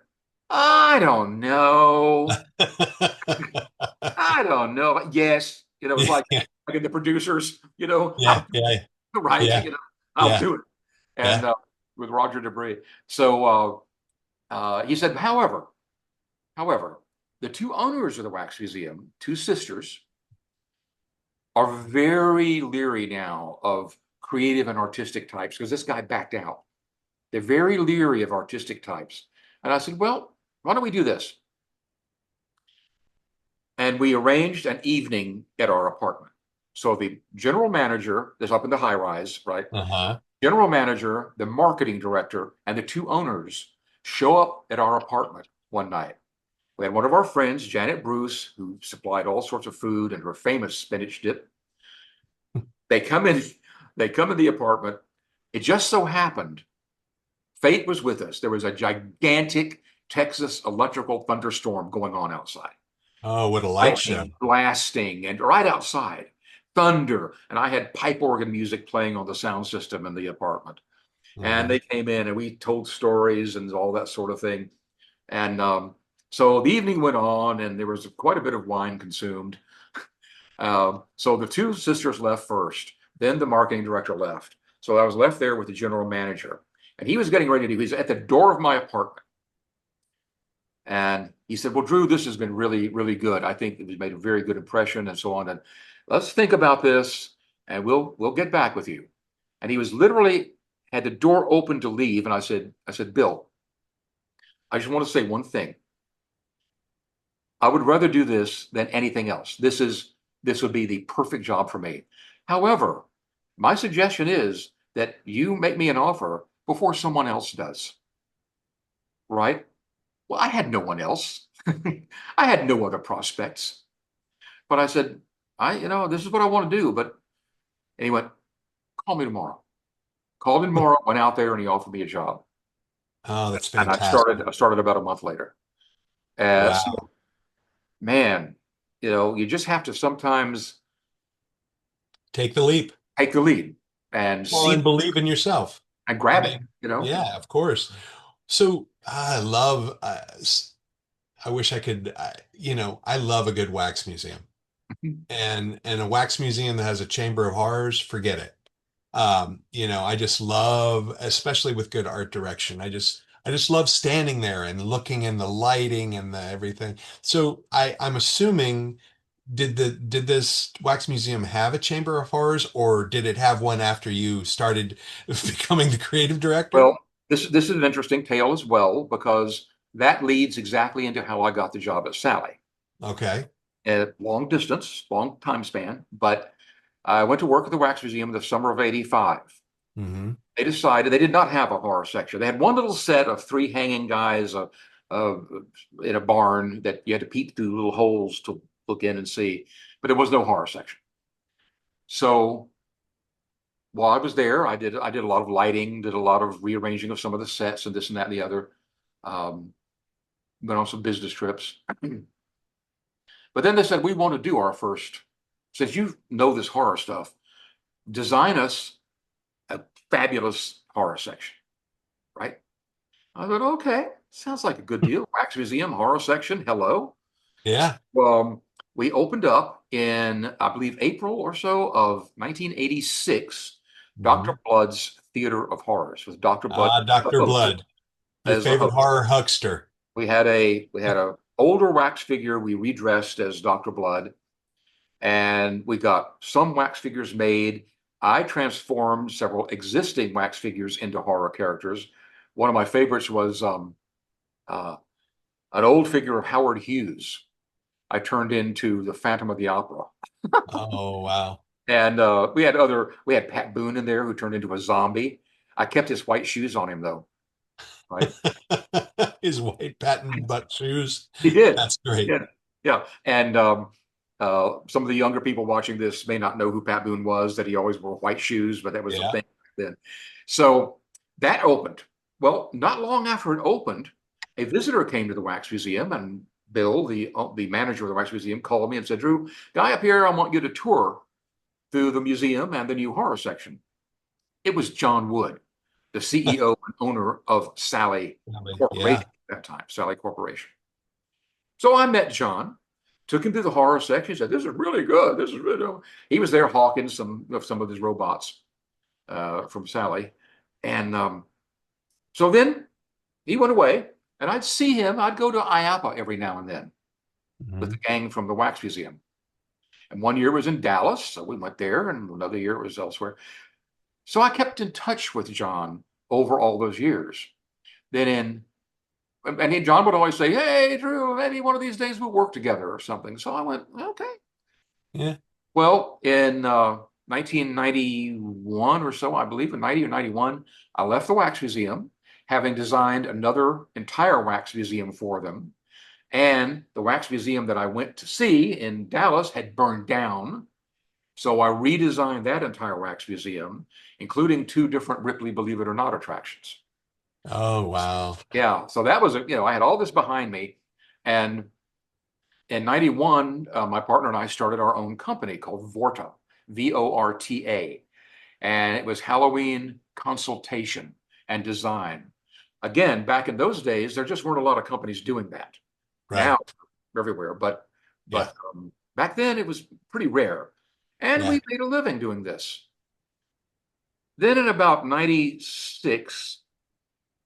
I don't know. I don't know. Yes, it's like Yeah. in the producers, Yeah. Yeah. right, Yeah. I'll Yeah. do it. And Yeah. with Roger Debris. So he said, however, the two owners of the Wax Museum, two sisters, are very leery now of creative and artistic types because this guy backed out. They're very leery of artistic types. And I said, well, why don't we do this? And we arranged an evening at our apartment. So the general manager is up in the high rise, right? Uh-huh. General manager, the marketing director, and the two owners show up at our apartment one night. We had one of our friends, Janet Bruce, who supplied all sorts of food and her famous spinach dip. They come in the apartment. It just so happened, fate was with us. There was a gigantic Texas electrical thunderstorm going on outside. Oh, what a light show. Lightning blasting, and right outside, thunder. And I had pipe organ music playing on the sound system in the apartment. And they came in and we told stories and all that sort of thing. And so the evening went on and there was quite a bit of wine consumed. So the two sisters left first, then the marketing director left. So I was left there with the general manager, and he was getting ready to, he was at the door of my apartment. And he said, well, Drew, this has been really, really good. I think it made a very good impression and so on. And let's think about this and we'll get back with you. And he was literally had the door open to leave. And I said, Bill, I just want to say one thing. I would rather do this than anything else. This would be the perfect job for me. However, my suggestion is that you make me an offer before someone else does. Right? Well, I had no one else. I had no other prospects. But I said, this is what I want to do. And he went, call me tomorrow. Called me tomorrow, went out there and he offered me a job. Oh, that's And fantastic. I started about a month later. So, Wow. man, you just have to sometimes Take the leap. take the lead and Well, see and believe in yourself. and I grab it, mean, yeah, of course. So I love, I wish I could, I love a good wax museum, and a wax museum that has a chamber of horrors, forget it. I just love, especially with good art direction. I just love standing there and looking in the lighting and the everything. So I'm assuming, did this wax museum have a chamber of horrors, or did it have one after you started becoming the creative director? Well, this is an interesting tale as well, because that leads exactly into how I got the job at Sally. Okay. Long distance, long time span, but I went to work at the Wax Museum in the summer of '85. Hmm. They decided they did not have a horror section. They had one little set of three hanging guys in a barn that you had to peek through little holes to look in and see, but there was no horror section. So while I was there, I did a lot of lighting, did a lot of rearranging of some of the sets and this and that and the other. Went on some business trips. But then they said, we want to do our first, since you know this horror stuff, design us a fabulous horror section, right? I thought, okay, sounds like a good deal. Wax Museum horror section, hello. Yeah. We opened up in, I believe, April or so of 1986, Mhm. Dr. Blood's Theater of Horrors with Dr. Blood Dr. Blood, your as the favorite host. horror huckster. We had a older wax figure we redressed as Dr. Blood, and we got some wax figures made. I transformed several existing wax figures into horror characters. One of my favorites was an old figure of Howard Hughes. I turned into the Phantom of the Opera. Oh, wow. And we had Pat Boone in there who turned into a zombie. I kept his white shoes on him though, right? His white patent butt shoes. He did. That's great. Yeah, yeah. And Some of the younger people watching this may not know who Pat Boone was, that he always wore white shoes, but that was a Yeah. thing back then. So that opened. Well, not long after it opened, a visitor came to the Wax Museum, and Bill, the manager of the Wax Museum, called me and said, Drew, guy up here, I want you to tour through the museum and the new horror section. It was John Wood, the CEO and owner of Sally Corporation at that time, Sally Corporation. So I met John, took him to the horror section. He said, "This is really good. This is really." He was there hawking some of his robots from Sally, and so then he went away, and I'd see him. I'd go to IAPA every now and then with the gang from the Wax Museum. And one year was in Dallas, so we went there, and another year was elsewhere. So I kept in touch with John over all those years. Then John would always say, "Hey, Drew, maybe one of these days we'll work together or something." So I went, "Okay." Yeah. Well, in 1991 or so, I believe, in 90 or 91, I left the Wax Museum, having designed another entire wax museum for them. And the wax museum that I went to see in Dallas had burned down. So I redesigned that entire wax museum, including 2 different Ripley Believe It or Not attractions. Oh, wow. Yeah. So that was, I had all this behind me. And in 91, my partner and I started our own company called Vorta, VORTA. And it was Halloween consultation and design. Again, back in those days, there just weren't a lot of companies doing that. Right. Now, everywhere. But back then, it was pretty rare. And we made a living doing this. Then in about 96,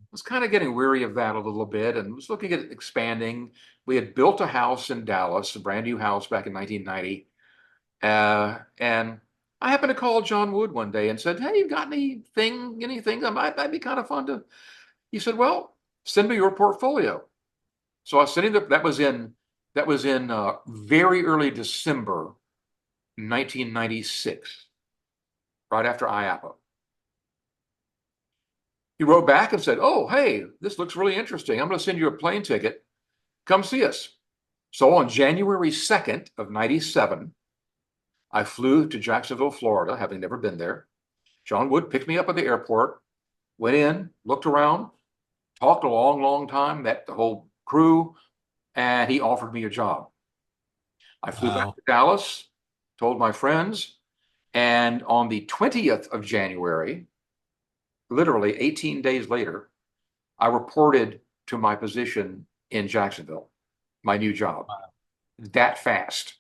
I was kind of getting weary of that a little bit and was looking at expanding. We had built a house in Dallas, a brand new house back in 1990. And I happened to call John Wood one day and said, "Hey, you got anything that'd be kind of fun to." He said, "Well, send me your portfolio." So I sent him that was in very early December 1996, right after IAPA. He wrote back and said, "Oh, hey, this looks really interesting. I'm going to send you a plane ticket. Come see us." So on January 2nd of 97, I flew to Jacksonville, Florida, having never been there. John Wood picked me up at the airport, went in, looked around, talked a long, long time, met the whole crew, and he offered me a job. I flew back to Dallas, told my friends, and on the 20th of January, literally 18 days later, I reported to my position in Jacksonville, my new job. That fast.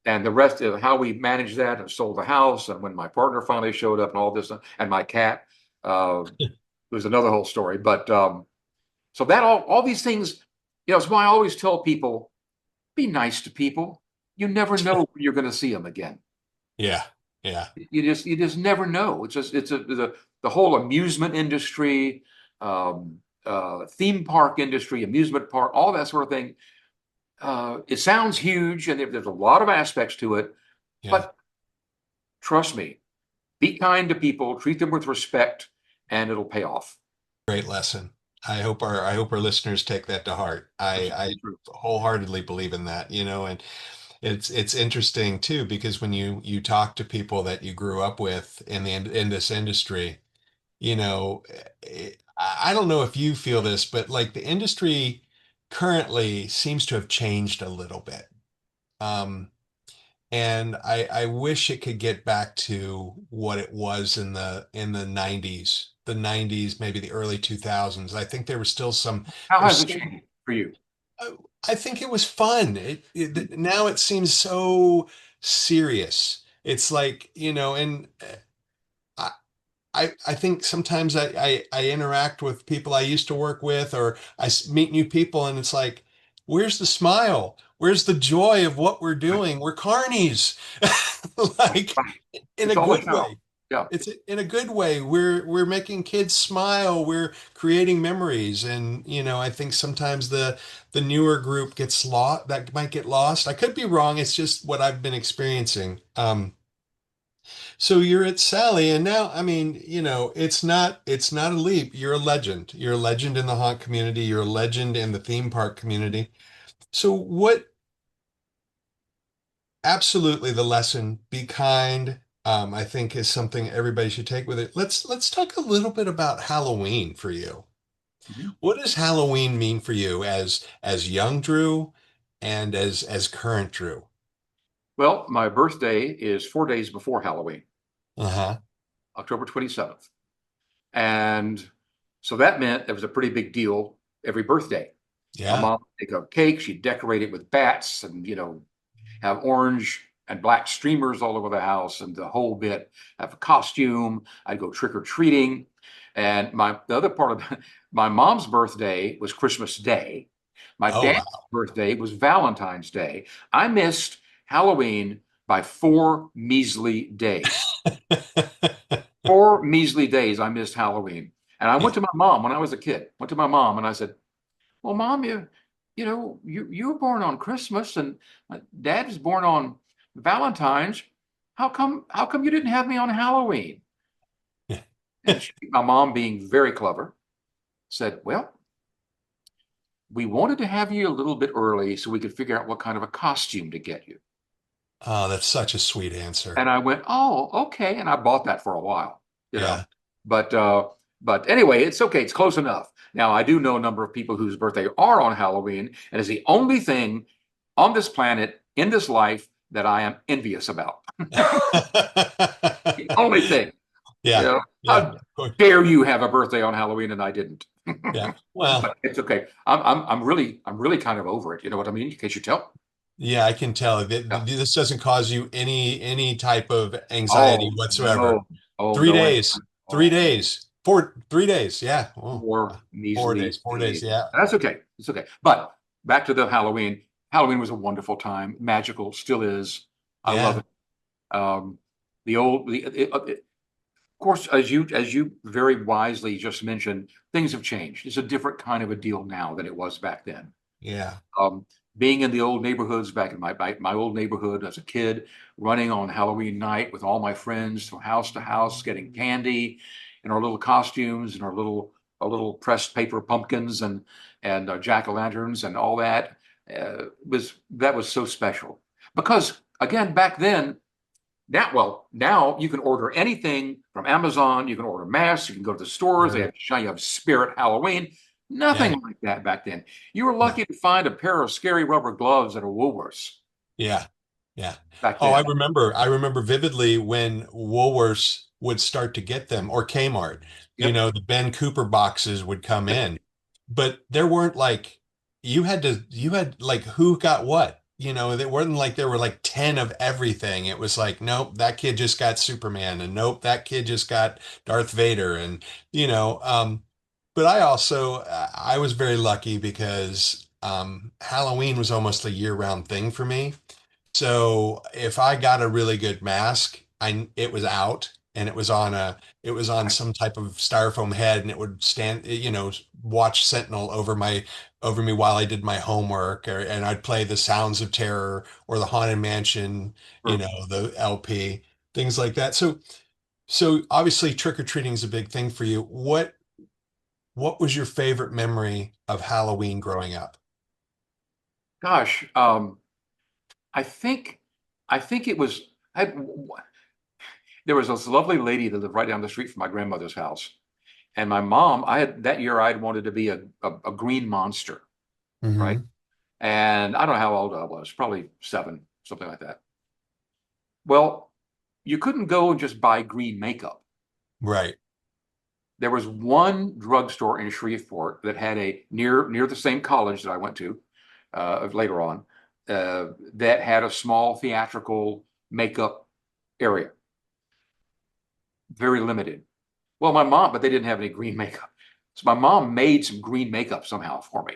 And the rest of how we managed that and sold the house, and when my partner finally showed up and all this, and my cat, it was another whole story. But so that all these things, it's why I always tell people, be nice to people. You never know when you're going to see them again. Yeah. Yeah. You just never know. It's the whole amusement industry, theme park industry, amusement park, all that sort of thing. It sounds huge, and there's a lot of aspects to it, but trust me, be kind to people, treat them with respect, and it'll pay off. Great lesson. I hope our listeners take that to heart. I wholeheartedly believe in that, and it's interesting too, because when you talk to people that you grew up with in this industry, I don't know if you feel this, but like the industry currently seems to have changed a little bit. And I wish it could get back to what it was in the 90s, maybe the early 2000s. I think there was still some. How has it changed for you? I think it was fun. Now it seems so serious. It's like, and I think sometimes I interact with people I used to work with, or I meet new people, and it's like, where's the smile? Where's the joy of what we're doing? We're carnies, like in a good way. Yeah, it's in a good way. We're making kids smile. We're creating memories, and I think sometimes the newer group gets lost. That might get lost. I could be wrong. It's just what I've been experiencing. So you're at Sally, and now, I mean, it's not a leap. You're a legend. You're a legend in the haunt community. You're a legend in the theme park community. So absolutely the lesson, be kind, I think is something everybody should take with it. Let's talk a little bit about Halloween for you. Mhm. What does Halloween mean for you as young Drew and as current Drew? Well, my birthday is 4 days before Halloween, Uh-huh. October 27th. And so that meant it was a pretty big deal every birthday. My Yeah. mom would make a cake, she'd decorate it with bats and, have orange and black streamers all over the house and the whole bit. Have a costume. I'd go trick or treating. And the other part of my mom's birthday was Christmas Day. My Oh, dad's birthday was Valentine's Day. I missed Halloween by 4 measly days. wow. 4 measly days I missed Halloween. And I went to my mom when I was a kid, went to my mom and I said, well, Mom, you were born on Christmas and my dad was born on Valentine's. How come you didn't have me on Halloween? And my mom, being very clever, said, well, we wanted to have you a little bit early so we could figure out what kind of a costume to get you. Oh, that's such a sweet answer. And I went, oh, okay. And I bought that for a while, you know. Yeah. But anyway, it's okay. It's close enough. Now, I do know a number of people whose birthday are on Halloween, and it's the only thing on this planet, in this life, that I am envious about. The only thing. You Yeah. know, Yeah. how dare you have a birthday on Halloween and I didn't? Yeah. Well, But it's okay. I'm really kind of over it. You know what I mean? In case you tell. yeah, I can tell that Yeah. this doesn't cause you any type of anxiety Oh whatsoever. no. Oh 3 days, no. 3 days, 3 days. Yeah. Oh, 4 measly 4 days. days. Yeah. That's okay. It's okay. But back to the Halloween. Halloween was a wonderful time. Magical, still is. I love Yeah. it. Um, of course, as you very wisely just mentioned, things have changed. It's a different kind of a deal now than it was back then. Yeah. Um, Being in the old neighborhoods back in my old neighborhood as a kid, running on Halloween night with all my friends from house to house, getting candy in our little costumes and our little pressed paper pumpkins and jack-o'-lanterns and all that was so special. Because again, back then, now you can order anything from Amazon. You can order masks. You can go to the stores. They have Spirit Halloween. Yeah. Nothing like that back then. You were No. lucky to find a pair of scary rubber gloves at a Woolworths Yeah. Yeah. back Oh, I then. remember. I remember vividly when Woolworths would start to get them, or Kmart. Yep. The Ben Cooper boxes would come Yep. in, but there weren't like you had like who got what. It wasn't like there were like 10 of everything. It was like, nope, that kid just got Superman, and nope, that kid just got Darth Vader, and you know, but I was very lucky because Halloween was almost a year-round thing for me. So if I got a really good mask, it was out and it was on Right. some type of styrofoam head, and it would stand, watch Sentinel over me while I did my homework, and I'd play the Sounds of Terror or the Haunted Mansion, Sure. the LP, things like that. So obviously trick or treating is a big thing for you. What was your favorite memory of Halloween growing up? Gosh, I think I think it was I, there was this lovely lady that lived right down the street from my grandmother's house. And my mom, I had that year I'd wanted to be a green monster, right? Hmm. And I don't know how old I was, probably 7, something like that. Well, you couldn't go and just buy green makeup. Right. There was one drugstore in Shreveport that had near the same college that I went to later on, that had a small theatrical makeup area, very limited. Well, but they didn't have any green makeup. So my mom made some green makeup somehow for me.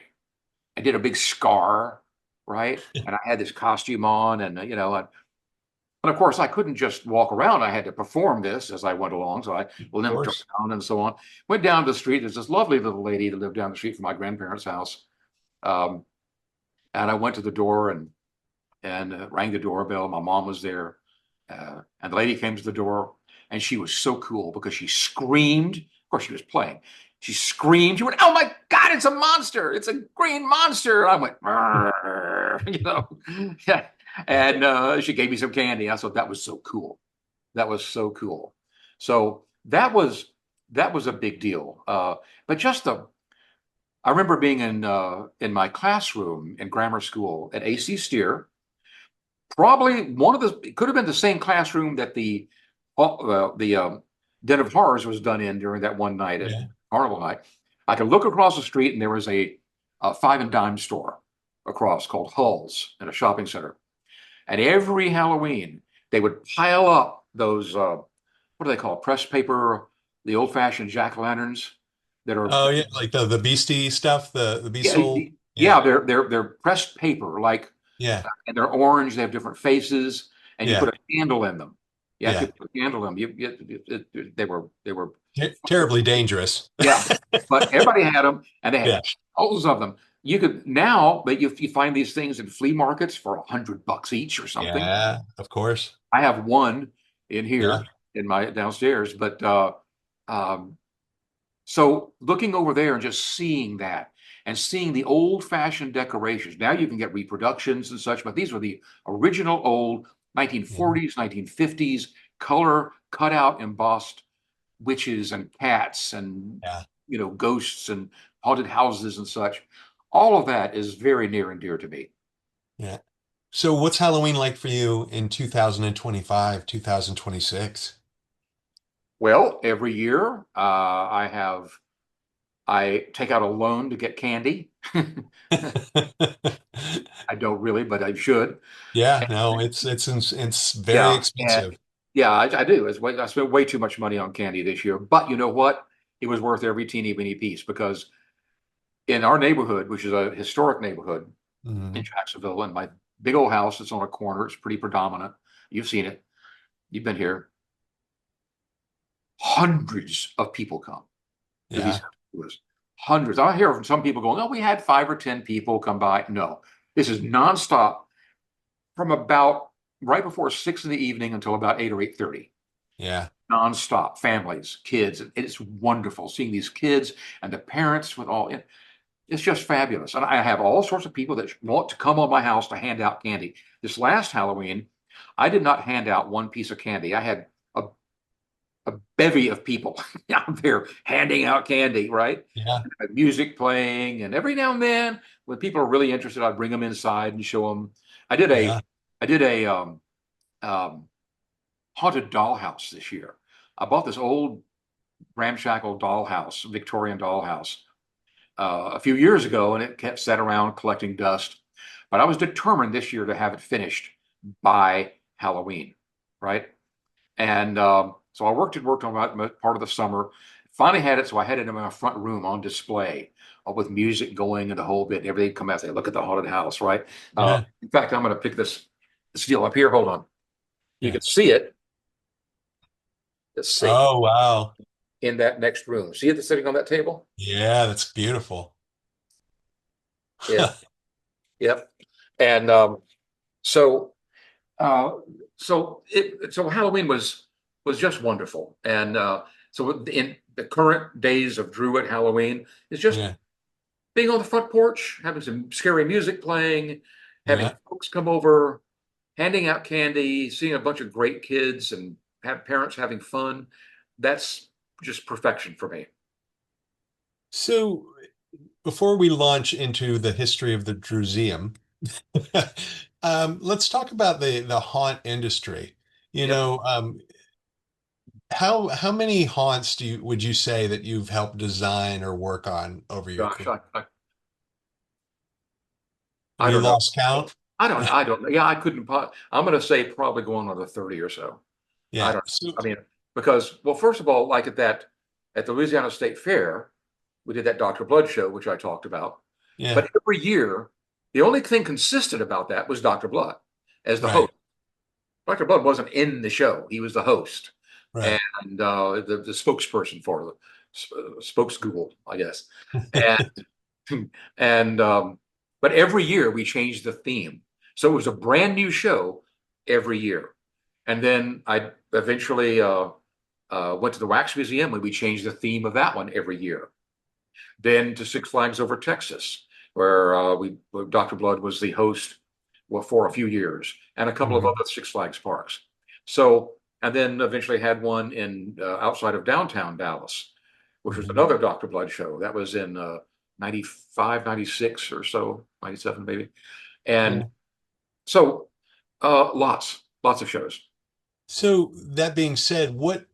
I did a big scar, right? And I had this costume on, and of course I couldn't just walk around. I had to perform this as I went along. So I Of limped course. around and so on. Went down the street. There's this lovely little lady that lived down the street from my grandparents' house. Um, and I went to the door and rang the doorbell. My mom was there, and the lady came to the door, and she was so cool because she screamed. Of course, she was playing. She screamed. She went, "Oh my God, it's a monster! It's a green monster!" And I went, "Arr," yeah. And she gave me some candy. I thought that was so cool. That was so cool. So that was a big deal. But just I remember being in my classroom in grammar school at AC Steer. Probably one of it could have been the same classroom that the Den of Horrors was done in during that one night at Yeah. Carnival Night. I could look across the street and there was a five and dime store across called Hull's in a shopping center. And every Halloween, they would pile up those, what do they call it? Pressed paper, the old fashioned jack-o'-lanterns that are, Oh yeah, like the beastie stuff, the beast yeah, soul. yeah, Yeah. they're pressed paper, like, Yeah. and they're orange. They have different faces, and you Yeah. put a candle in them. You Yeah. actually put a candle in them. They were, Terribly dangerous. yeah, but everybody had them, and they Yeah. had thousands of them. You could now, but you find these things in flea markets for $100 each or something. Yeah, of course. I have one in Yeah. here in my downstairs, but um, so looking over there and just seeing that and seeing the old-fashioned decorations. Now you can get reproductions and such, but these were the original old 1940s, 1950s color cutout embossed witches and cats and Yeah. ghosts and haunted houses and such. All of that is very near and dear to me. Yeah. So what's Halloween like for you in 2025, 2026? Well, every year I take out a loan to get candy. I don't really, but I should. Yeah, no, it's very Yeah, and expensive. yeah, I do. I spent way too much money on candy this year, but you know what? It was worth every teeny weeny piece because in our neighborhood, which is a historic neighborhood in Mhm. Jacksonville, and my big old house that's on a corner, it's pretty predominant. You've seen it. You've been here. Hundreds of people come to these Yeah. festivals. Hundreds. I hear from some people going, "Oh, we had 5 or 10 people come by." No, this is nonstop from about right before 6 in the evening until about 8 or 8:30. Yeah. Nonstop, families, kids. It's wonderful seeing these kids and the parents with all. It's just fabulous. And I have all sorts of people that want to come on my house to hand out candy. This last Halloween, I did not hand out one piece of candy. I had a, a bevy of people out there handing out candy, right? Yeah. Music playing, and every now and then, when people are really interested, I'd bring them inside and show them. I did a, Yeah. I did a um, haunted dollhouse this year. I bought this old ramshackle dollhouse, Victorian dollhouse, a few years ago, and it kept sat around collecting dust. But I was determined this year to have it finished by Halloween, right? And so I worked on that part of the summer. Finally had it, so I had it in my front room on display with music going and the whole bit. And everything come out. Say, look at the haunted house, right? Yeah. In fact, I'm going to pick this deal up here. Hold on. You Yeah. can see it. Let's see Oh, wow. in that next room. See it sitting on that table? Yeah, that's beautiful. Yeah. Yep. And so uh, so Halloween was just wonderful. And so in the current days of Druid Halloween, it's just Yeah. being on the front porch, having some scary music playing, having Yeah. folks come over, handing out candy, seeing a bunch of great kids and have parents having fun. That's just perfection for me. So before we launch into the history of the Druseum, let's talk about the haunt industry. You Yep. know, how many haunts would you say that you've helped design or work on over your Gosh, career? Have I you don't know. lost count? I don't know. Yeah, I couldn't. I'm going to say probably going on to 30 or so. I Yeah. don't. So, I mean, because well, first of all, like at the Louisiana State Fair, we did that Dr. Blood show, which I talked about. yeah. But every year, the only thing consistent about that was Dr. Blood as the Right. host. Dr. Blood wasn't in the show; he was the host Right. and the spokesperson for the spokesghoul, I guess. And and but every year we changed the theme, so it was a brand new show every year. And then I eventually went to the Wax Museum, and we changed the theme of that one every year. Then to Six Flags Over Texas, where Dr. Blood was the host well, for a few years, and a couple of Mhm. other Six Flags parks. So, and then eventually had one in outside of downtown Dallas, which was Mhm. another Dr. Blood show. That was in 95, 96 or so, 97 maybe. And Yeah. so lots of shows. So that being said, what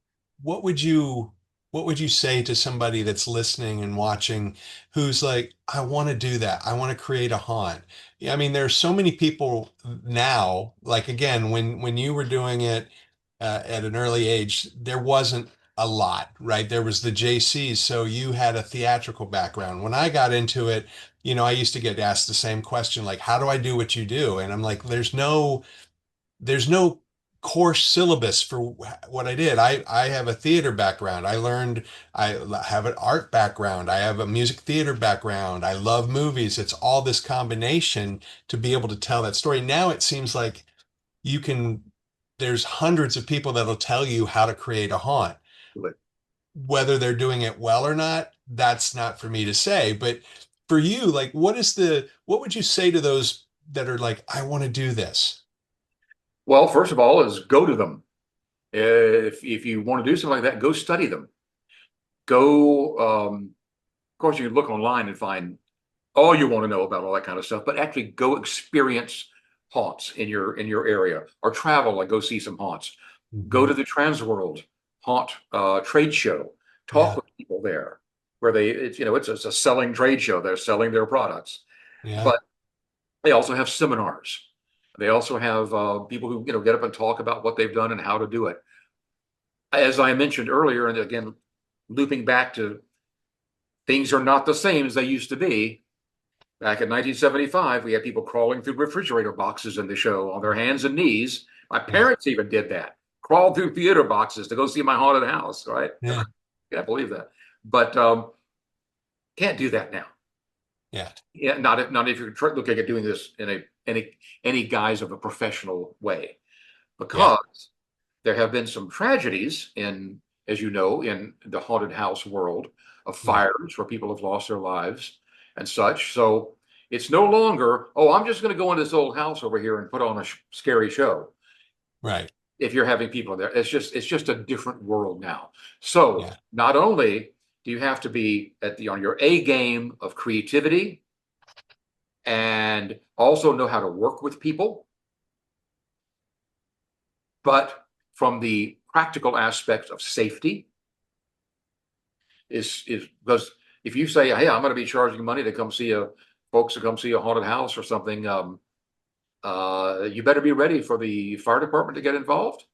would you what would you say to somebody that's listening and watching who's like, I want to do that. I want to create a haunt. Yeah, I mean, there's so many people now, like again, when you were doing it at an early age, there wasn't a lot, right? There was the JCs, so you had a theatrical background. When I got into it, I used to get asked the same question, like, how do I do what you do? And I'm like, there's no course syllabus for what I did. I have a theater background. I have an art background. I have a music theater background. I love movies. It's all this combination to be able to tell that story. Now it seems like you can, there's hundreds of people that'll tell you how to create a haunt. Whether they're doing it well or not, that's not for me to say. But for you, like, what would you say to those that are like, I want to do this? Well, first of all, is go to them. If you want to do something like that, go study them. Go, of course, you can look online and find all you want to know about all that kind of stuff, but actually go experience haunts in your area, or travel and go see some haunts. Go Mhm. to the Trans World Haunt trade show. Talk Yeah. with people there, where it's a selling trade show. They're selling their products, Yeah. but they also have seminars. They also have people who get up and talk about what they've done and how to do it. As I mentioned earlier, and again, looping back to things are not the same as they used to be. Back in 1975, we had people crawling through refrigerator boxes in the show on their hands and knees. My Yeah. parents even did that, crawled through theater boxes to go see my haunted house, right? Yeah. Can't believe that. But can't do that now. Yeah. Yeah, not if you're looking at doing this in any guise of a professional way, Yeah. because there have been some tragedies as you know, in the haunted house world, of Yeah. fires where people have lost their lives and such. So it's no longer, oh, I'm just going to go into this old house over here and put on a scary show. Right. If you're having people there, it's just a different world now. So Yeah. not only do you have to be on your A game of creativity, and also know how to work with people, but from the practical aspects of safety, is because if you say, hey, I'm going to be charging money to come see folks to come see a haunted house or something, you better be ready for the fire department to get involved,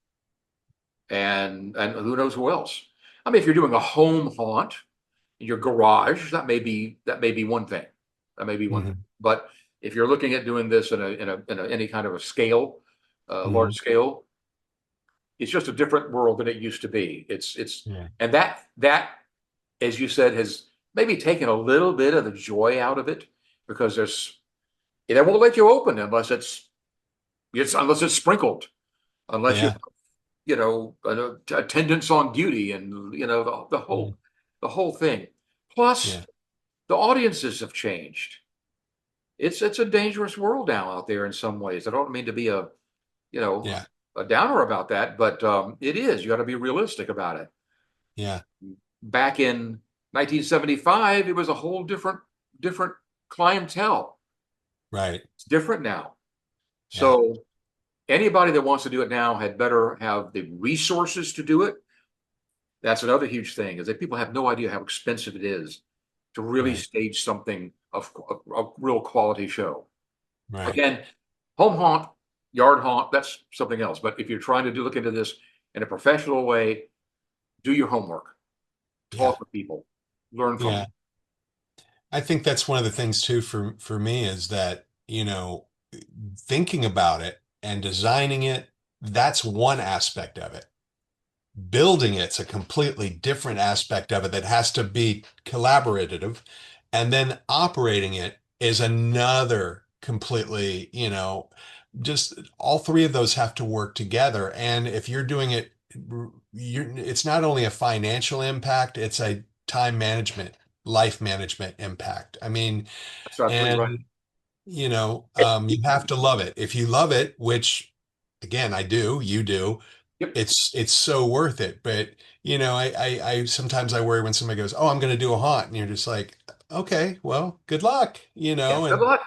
and who knows who else. I mean, if you're doing a home haunt in your garage, that may be one thing. That may be one thing. Hmm. But if you're looking at doing this in any kind of a scale, Hmm. large scale, it's just a different world than it used to be. It's Yeah. and that, as you said, has maybe taken a little bit of the joy out of it, because they won't let you open unless it's sprinkled, unless you Yeah. attendance on duty, and the Yeah. whole thing. Plus, Yeah. the audiences have changed. It's a dangerous world now out there in some ways. I don't mean to be you know Yeah. a downer about that, but it is. You got to be realistic about it. Yeah. Back in 1975, it was a whole different clientele. Right. It's different now. Yeah. So anybody that wants to do it now had better have the resources to do it. That's another huge thing, is that people have no idea how expensive it is to really Right. stage something of a real quality show. Right. Again, home haunt, yard haunt, that's something else. But if you're trying to look into this in a professional way, do your homework, Yeah. talk with people, learn from Yeah. them. I think that's one of the things too for me is that, thinking about it and designing it, that's one aspect of it. Building it's a completely different aspect of it that has to be collaborative, and then operating it is another completely, just all three of those have to work together. And if you're doing it, it's not only a financial impact, it's a time management, life management impact. I mean, That's absolutely right. and you have to love it. If you love it, which again, I do, you do, Yep. it's so worth it. But I sometimes I worry when somebody goes, "Oh, I'm going to do a haunt," and you're just like, "Okay, well, good luck," Yeah, good and luck.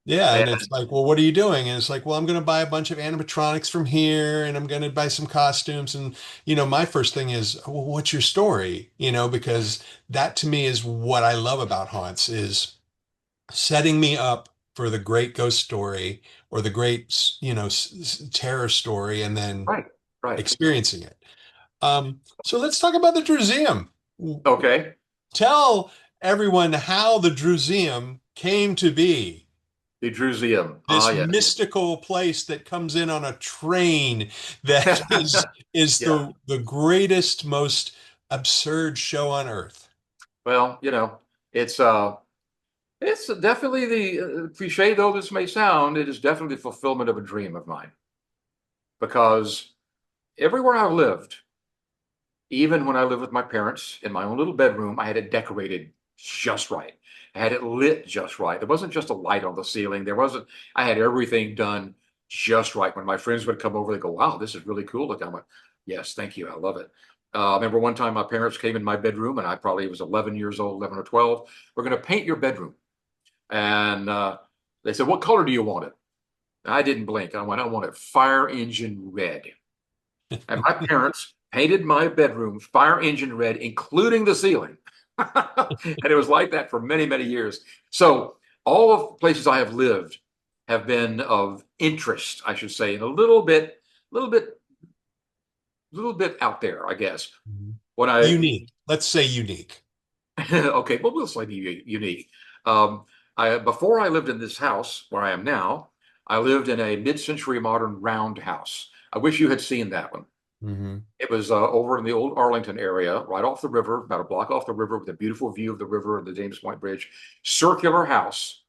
yeah, and And it's like, "Well, what are you doing?" And it's like, "Well, I'm going to buy a bunch of animatronics from here, and I'm going to buy some costumes." And my first thing is, "Well, what's your story?" Because that to me is what I love about haunts is setting me up for the great ghost story or the great, terror story, and then right, right. experiencing it. So let's talk about the Druseum. Okay. Tell everyone how the Druseum came to be. The Druseum. Ah, This yes. mystical place that comes in on a train that is Yeah. the greatest, most absurd show on earth. Well, it's it's definitely the cliche though this may sound, it is definitely the fulfillment of a dream of mine. Because everywhere I've lived, even when I lived with my parents in my own little bedroom, I had it decorated just right. I had it lit just right. There wasn't just a light on the ceiling. I had everything done just right. When my friends would come over, they go, "Wow, this is really cool." Look, I'm like, "Yes, thank you. I love it." I remember one time my parents came in my bedroom and I probably was 11 years old, 11 or 12. "We're going to paint your bedroom." And they said, "What color do you want it?" I didn't blink. I went, "I want it fire engine red." And my parents painted my bedroom fire engine red, including the ceiling. And it was like that for many, many years. So all of the places I have lived have been of interest, I should say, and little bit, little bit out there, I guess. When I Unique. Let's say unique. okay, well, we'll say unique. Um, before I lived in this house where I am now, I lived in a mid-century modern round house. I wish you had seen that one. Mm-hmm. It was over in the old Arlington area, right off the river, about a block off the river, with a beautiful view of the river and the James Point Bridge. Circular house,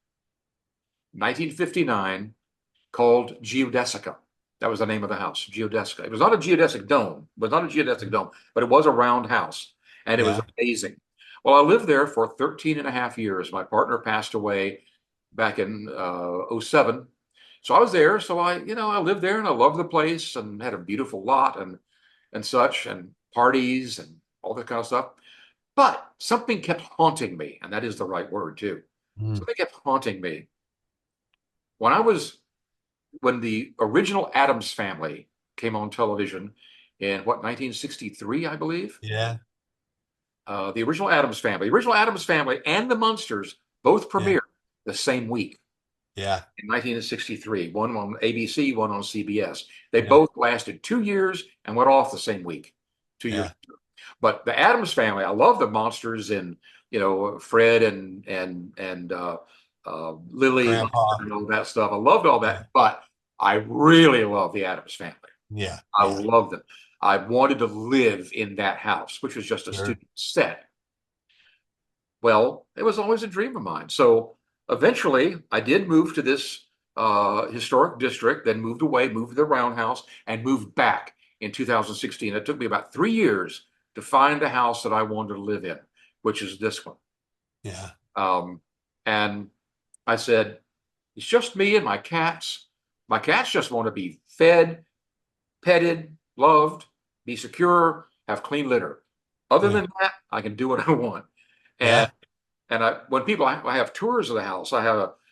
1959, called Geodesica. That was the name of the house, Geodesica. It was not a geodesic dome, but it was a round house, and it was Yeah. amazing. Well, I lived there for 13 and a half years. My partner passed away back in '07. So I was there. So I lived there and I loved the place and had a beautiful lot and such, and parties and all that kind of stuff. But something kept haunting me, and that is the right word too. Mm. Something kept haunting me. When I was when the original Addams Family came on television in 1963, I believe. Yeah. The original Addams Family, and the Munsters both Yeah. premiered the same week Yeah. in 1963. One on ABC, one on CBS. They Yeah. both lasted 2 years and went off the same week. 2 years. Yeah. But the Addams Family, I love the monsters and Fred and Lily Grandpa. and all that stuff. I loved all Yeah. that, but I really love the Addams Family. Yeah. I Yeah. loved them. I wanted to live in that house, which was just a Sure. student set. Well, it was always a dream of mine. So eventually, I did move to this historic district, then moved away, moved to the roundhouse, and moved back in 2016. It took me about 3 years to find the house that I wanted to live in, which is this one. Yeah. And I said, it's just me and my cats. My cats just want to be fed, petted, loved, be secure, have clean litter. Other Yeah. than that, I can do what I want. Yeah. And when I have tours of the house,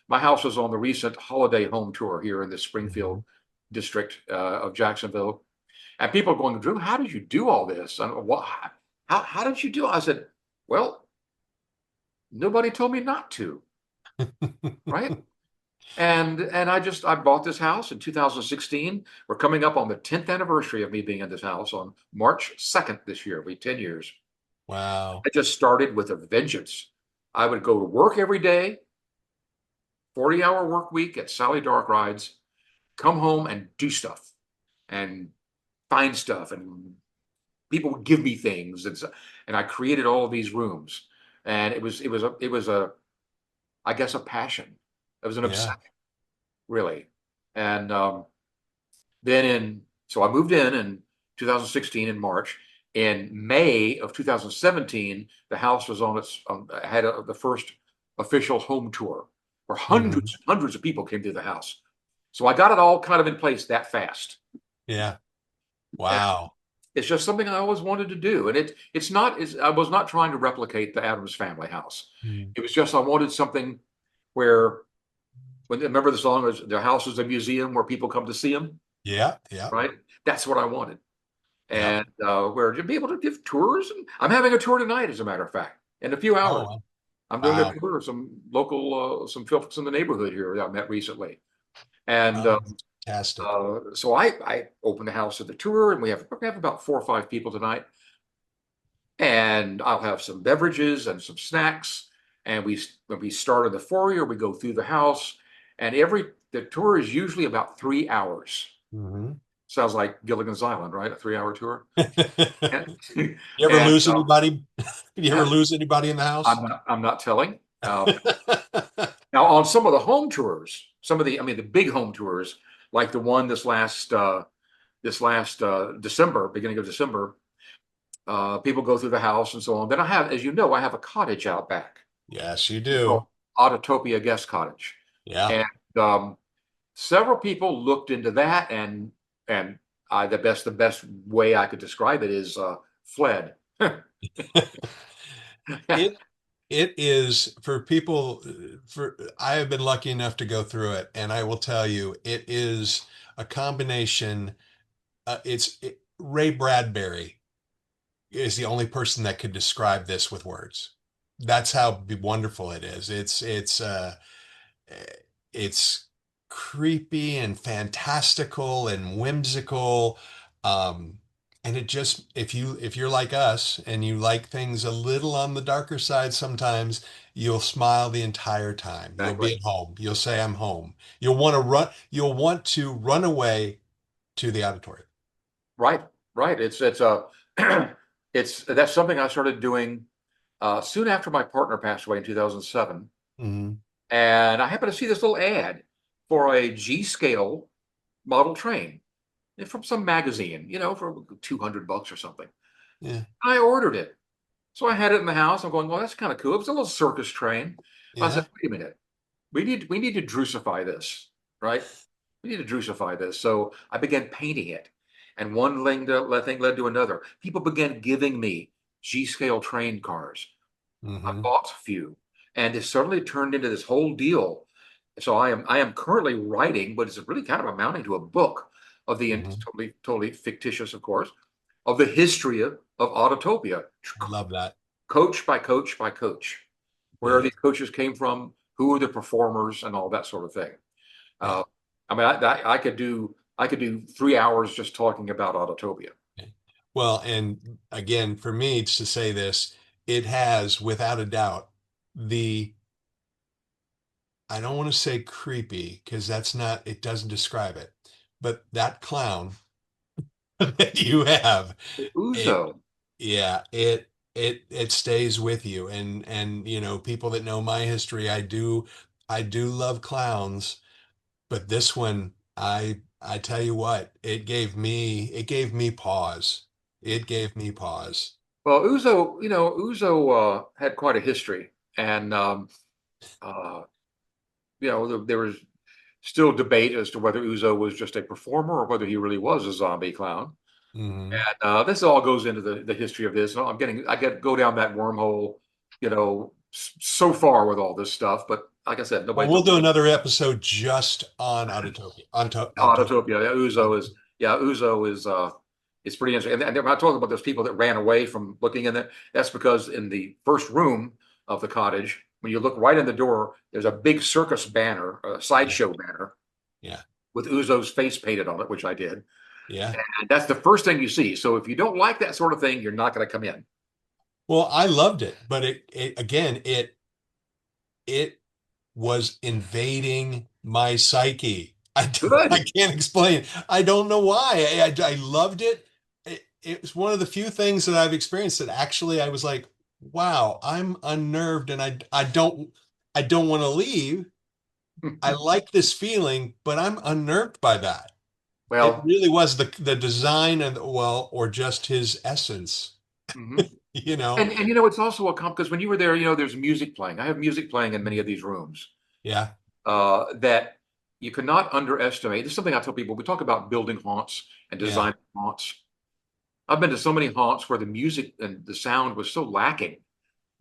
my house was on the recent holiday home tour here in the Springfield district of Jacksonville, and people are going, "Drew, how did you do all this? And what? How did you do it?" I said, "Well, nobody told me not to, right?" And I bought this house in 2016. We're coming up on the 10th anniversary of me being in this house on March 2nd this year. It'll be 10 years. Wow. I just started with a vengeance. I would go to work every day, 40-hour work week at Sally Dark Rides, come home and do stuff and find stuff, and people would give me things, and I created all of these rooms, and it was a I guess a passion. It was an Yeah. obsession, really. And so I moved in 2016 in March. In May of 2017, the house was on its had the first official home tour, where hundreds of people came through the house. So I got it all kind of in place that fast. Yeah. And Wow. it's just something I always wanted to do. And I was not trying to replicate the Addams Family house. Mm. It was just, I wanted something where, remember the song, was their house is a museum where people come to see them, Yeah. Yeah. right? That's what I wanted. Yeah. And where to be able to give tours. And I'm having a tour tonight, as a matter of fact, in a few hours. Oh, I'm doing wow. a tour of some local, some folks in the neighborhood here that I met recently. And Oh, fantastic. so I opened the house at the tour, and we have about 4 or 5 people tonight. And I'll have some beverages and some snacks. And when we start in the foyer, we go through the house, and the tour is usually about 3 hours. Mhm. Sounds like Gilligan's Island, right? A 3-hour tour. And, You ever and, lose anybody? You ever lose anybody in the house? I'm not telling. Now, on some of the home tours, the big home tours, like the one this last December, beginning of December, people go through the house and so on. Then I have, as you know, I have a cottage out back. Yes, you It's do. called Autotopia Guest Cottage. Yeah. And several people looked into that, and the best way I could describe it is fled. It is for people I have been lucky enough to go through it, and I will tell you, it is a combination. Ray Bradbury is the only person that could describe this with words. That's how wonderful it is. It's creepy and fantastical and whimsical. And it just, if you're like us and you like things a little on the darker side sometimes, you'll smile the entire time. You'll be Exactly. at home. You'll say, I'm home. You'll want to run away to the auditorium. Right. It's that's something I started doing soon after my partner passed away in 2007. Mm-hmm. And I happened to see this little ad for a G-scale model train from some magazine, for $200 or something. Yeah. I ordered it. So I had it in the house. I'm going, well, that's kind of cool. It was a little circus train. I Yeah. said, wait a minute. We need to Drusify this, right? We need to Drusify this. So I began painting it. And one thing led to another. People began giving me G-scale train cars. I Mm-hmm. bought a few, and it suddenly turned into this whole deal. So I am currently writing, but it's really kind of amounting to a book of the Mm-hmm. totally fictitious, of course, of the history of Autotopia, I love that. coach by coach by coach, where Yeah. these coaches came from, who are the performers, and all that sort of thing. Yeah. I could do 3 hours just talking about Autotopia. Well, and again, for me, it's to say this, it has, without a doubt, I don't want to say creepy because it doesn't describe it, but that clown that you have, it, Uzo. yeah, it stays with you. And, people that know my history, I do love clowns, but this one, I tell you what, it gave me pause. It gave me pause. Well, Uzo had quite a history, and uh, there was still debate as to whether Uzo was just a performer or whether he really was a zombie clown. Hmm. And this all goes into the history of this. I get go down that wormhole, so far with all this stuff. But like I said, Well, nobody we'll told do me. another episode just on Autotopia. Autotopia. Uzo is pretty interesting. And I'm not talking about those people that ran away from looking in there. That's because in the first room of the cottage, when you look right in the door, there's a big circus banner, a sideshow banner, Yeah. with Uzo's face painted on it, which I did. Yeah. And that's the first thing you see. So if you don't like that sort of thing, you're not going to come in. Well, I loved it, but it was invading my psyche. Good. I can't explain. I don't know why. I loved it. It was one of the few things that I've experienced that actually I was like, wow, I'm unnerved and I don't want to leave. I like this feeling, but I'm unnerved by that. It Well, really was the design or just his essence, mhm. you know. And it's also a comp because when you were there, there's music playing. I have music playing in many of these rooms. Yeah. that you cannot underestimate. This is something I tell people. We talk about building haunts and designing haunts. I've been to so many haunts where the music and the sound was so lacking.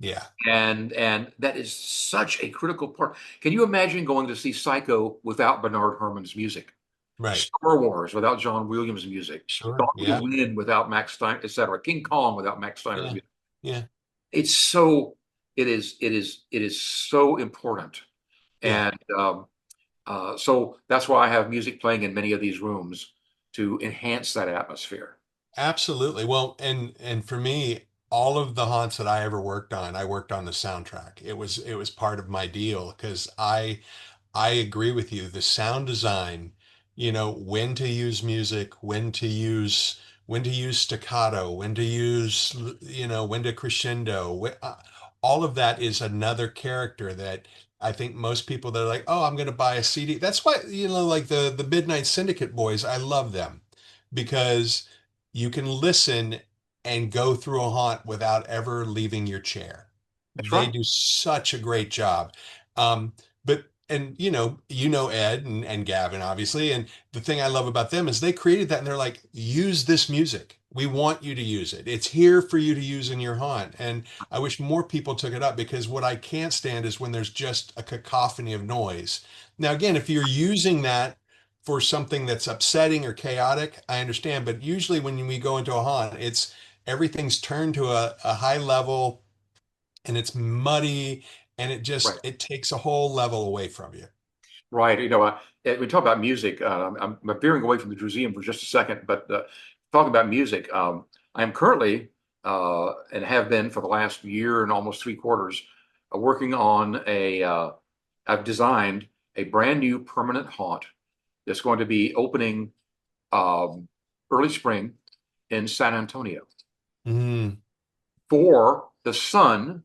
Yeah. And that is such a critical part. Can you imagine going to see Psycho without Bernard Herrmann's music? Right. Star Wars without John Williams' music? Sure. Dog Yeah. Lynn without Max Steiner, etc. King Kong without Max Steiner's Yeah. music? Yeah. It's so it is so important. Yeah. And so that's why I have music playing in many of these rooms to enhance that atmosphere. Absolutely. Well, and for me, all of the haunts that I ever worked on, I worked on the soundtrack. It was part of my deal because I agree with you. The sound design, when to use music, when to use staccato, when to use, when to crescendo. All of that is another character that I think most people that are like, oh, I'm going to buy a CD. That's why, like the Midnight Syndicate boys, I love them because you can listen and go through a haunt without ever leaving your chair. That's They right. do such a great job. But and you know Ed and Gavin obviously, and the thing I love about them is they created that and they're like, use this music. We want you to use it. It's here for you to use in your haunt. And I wish more people took it up because what I can't stand is when there's just a cacophony of noise. Now, again, if you're using that for something that's upsetting or chaotic, I understand. But usually when we go into a haunt, it's everything's turned to a high level and it's muddy and Right. it takes a whole level away from you. Right. We talk about music. I'm veering away from the museum for just a second, but talking about music, I am currently and have been for the last year and almost 3/4 working on I've designed a brand new permanent haunt that's going to be opening early spring in San Antonio Mm. for the son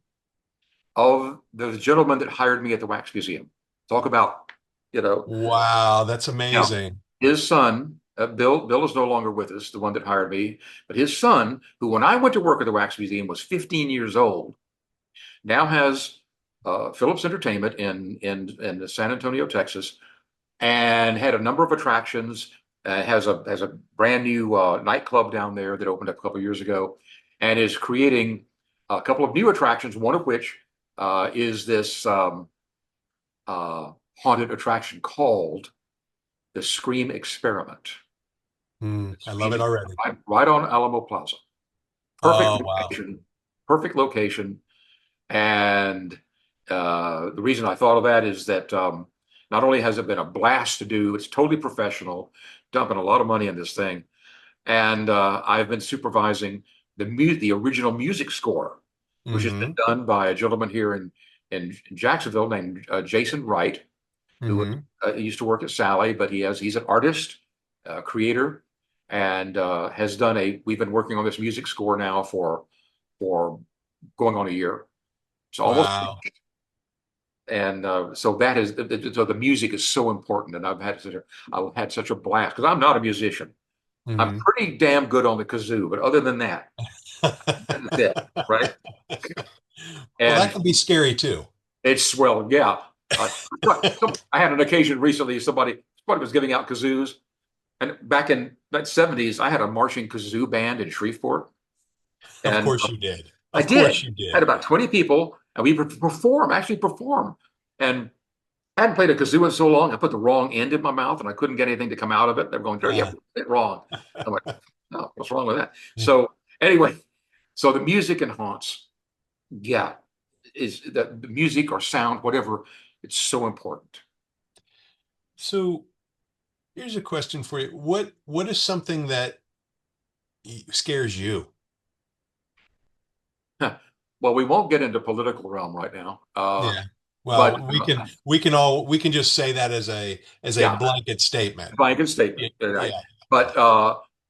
of the gentleman that hired me at the Wax Museum. Talk about, you know, Wow, that's now, amazing. his son, Bill is no longer with us, the one that hired me, but his son, who when I went to work at the Wax Museum was 15 years old, now has Phillips Entertainment in San Antonio, Texas, and had a number of attractions. Has a brand new nightclub down there that opened up a couple of years ago, and is creating a couple of new attractions. One of which is this haunted attraction called the Scream Experiment. I love it already. Right on Alamo Plaza. Oh, wow. Perfect location. And the reason I thought of that is that not only has it been a blast to do, it's totally professional, dumping a lot of money in this thing. And I've been supervising the original music score, which has been Mm-hmm. done by a gentleman here in Jacksonville named Jason Wright, who Mm-hmm. used to work at Sally, but he's an artist, creator, and has done we've been working on this music score now for going on a year. It's almost, Wow. and so that is so the music is so important, and I've had such a blast because I'm not a musician. I'm Mm-hmm. pretty damn good on the kazoo, but other than that, that's it, right? Well, that And can be scary too. it's well, yeah. Uh, I had an occasion recently. Somebody was giving out kazoos, and back in the '70s, I had a marching kazoo band in Shreveport, Of and course you did. I Of course did. you Had did. about 20 people, and we would actually perform. And I hadn't played a kazoo in so long, I put the wrong end in my mouth, and I couldn't get anything to come out of it. They're going, "Jerry, you Uh, have it wrong." I'm like, "No, what's wrong with that?" So anyway, so the music and haunts, yeah, is the music or sound, whatever, it's so important. so here's a question for you. What is something that scares you? Well, we won't get into political realm right now, Yeah. but Well, we can just say that as a yeah, blanket statement. blanket Yeah. statement. Right? Yeah. But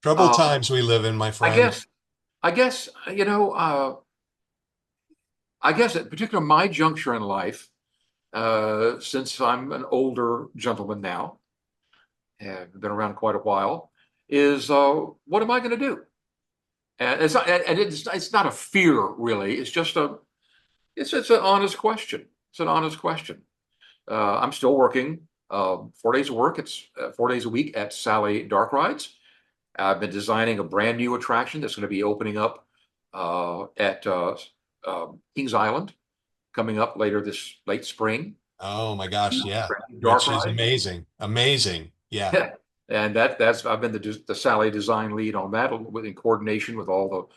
Troubled uh, times we live in, my I friend. guess, I guess, I guess at particular my juncture in life, since I'm an older gentleman now, and been around quite a while, is what am I going to do? And it's not a fear really. It's just it's an honest question. It's an honest question. I'm still working 4 days of work. It's 4 days a week at Sally Dark Rides. I've been designing a brand new attraction that's going to be opening up at Kings Island coming up later this late spring. Oh my gosh, yeah. Dark Which is Ride. amazing. Amazing. Yeah. And that's I've been the Sally design lead on that in coordination with all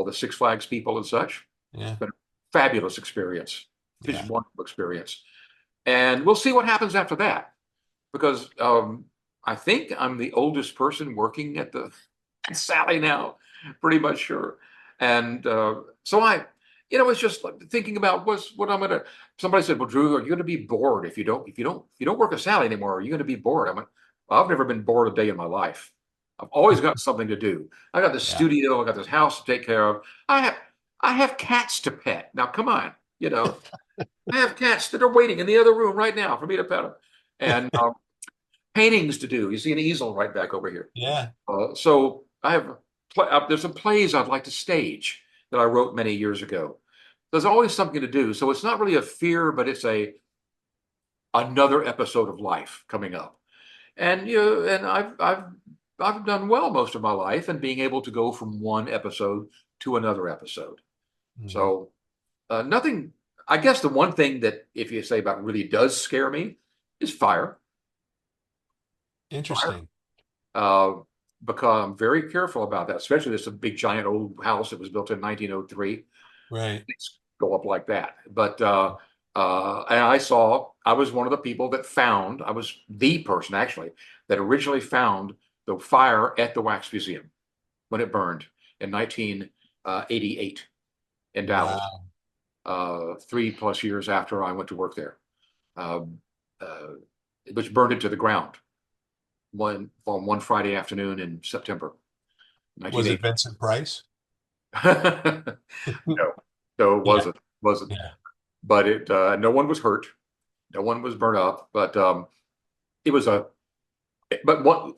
the Six Flags people and such. Yeah. It's been a fabulous experience. Just Yeah. wonderful experience. And we'll see what happens after that because I think I'm the oldest person working at at Sally now, pretty much sure. And so it's just like thinking about what I'm gonna. Somebody said, "Well, Drew, are you gonna be bored if you don't work at Sally anymore? Are you gonna be bored?" I'm like, well, I've never been bored a day in my life. I've always got something to do. I got the Yeah. studio, I got this house to take care of. I have cats to pet. Now, come on, I have cats that are waiting in the other room right now for me to pet them, and paintings to do. You see an easel right back over here. Yeah. So I have there's some plays I'd like to stage that I wrote many years ago. There's always something to do. So it's not really a fear, but it's another episode of life coming up. And and I've done well most of my life and being able to go from one episode to another episode. Mhm. So nothing. I guess the one thing that if you say about really does scare me is fire. Interesting. Because I'm very careful about that, especially this a big giant old house that was built in 1903. Right. Things go up like that. But and I was one of the people that found, I was the person actually that originally found the fire at the Wax Museum when it burned in 1988 in Dallas, Wow. 3+ years after I went to work there, which burned it to the ground on one Friday afternoon in September Was it 1980. Vincent Price? No, no, it Yeah. wasn't. Yeah. But no one was hurt, no one was burned up. But it was a. But one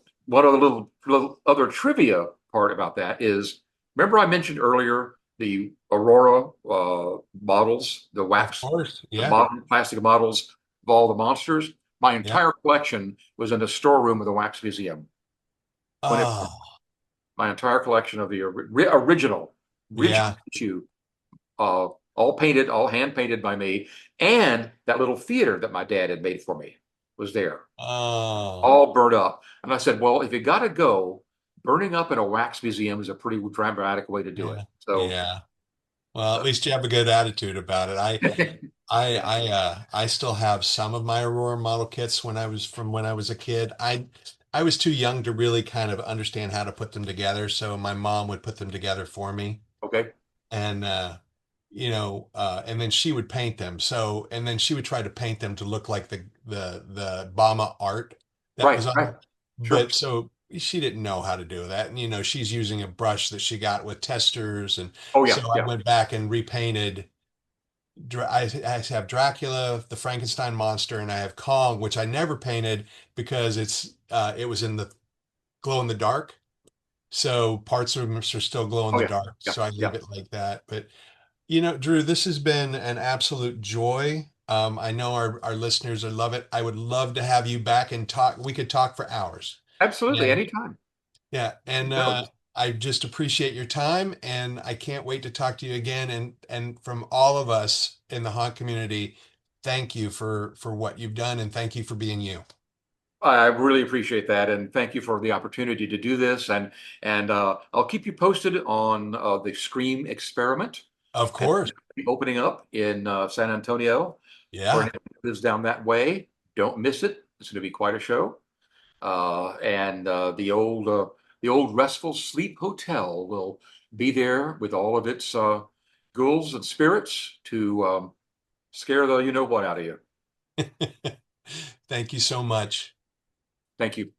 other little other trivia part about that is, remember I mentioned earlier the Aurora models, the Of wax, course. the Yeah. plastic models of all the monsters. My Yeah. entire collection was in the storeroom of the Wax Museum. When it, Oh, my entire collection of the original yeah. issue, all painted, all hand painted by me, and that little theater that my dad had made for me was there, Oh, all burned up. And I said, well, if you got to go, burning up in a wax museum is a pretty dramatic way to do it. yeah. So, Yeah. Well, at least you have a good attitude about it. I still have some of my Aurora model kits when I was a kid. I was too young to really kind of understand how to put them together, so my mom would put them together for me. okay, And and then she would paint them. So, and then she would try to paint them to look like the Bama art that right, was on right, them. sure, But so she didn't know how to do that. And she's using a brush that she got with testers, and oh yeah, so I yeah, went back and repainted. I have Dracula, the Frankenstein monster, and I have Kong, which I never painted because it was in the glow in the dark. So parts of them are still glow in oh the yeah, dark. yeah, So I yeah, leave it like that. But Drew, this has been an absolute joy. I know our listeners would love it. I would love to have you back and talk. We could talk for hours. absolutely, And anytime. yeah, and No, I just appreciate your time, and I can't wait to talk to you again. And from all of us in the haunt community, thank you for what you've done, and thank you for being you. I really appreciate that, and thank you for the opportunity to do this. And I'll keep you posted on the Scream experiment Of and course. opening up in San Antonio. For Yeah. anyone who lives down that way, don't miss it. It's going to be quite a show. And the old Restful Sleep Hotel will be there with all of its ghouls and spirits to scare the you know what out of you. Thank you so much. Thank you.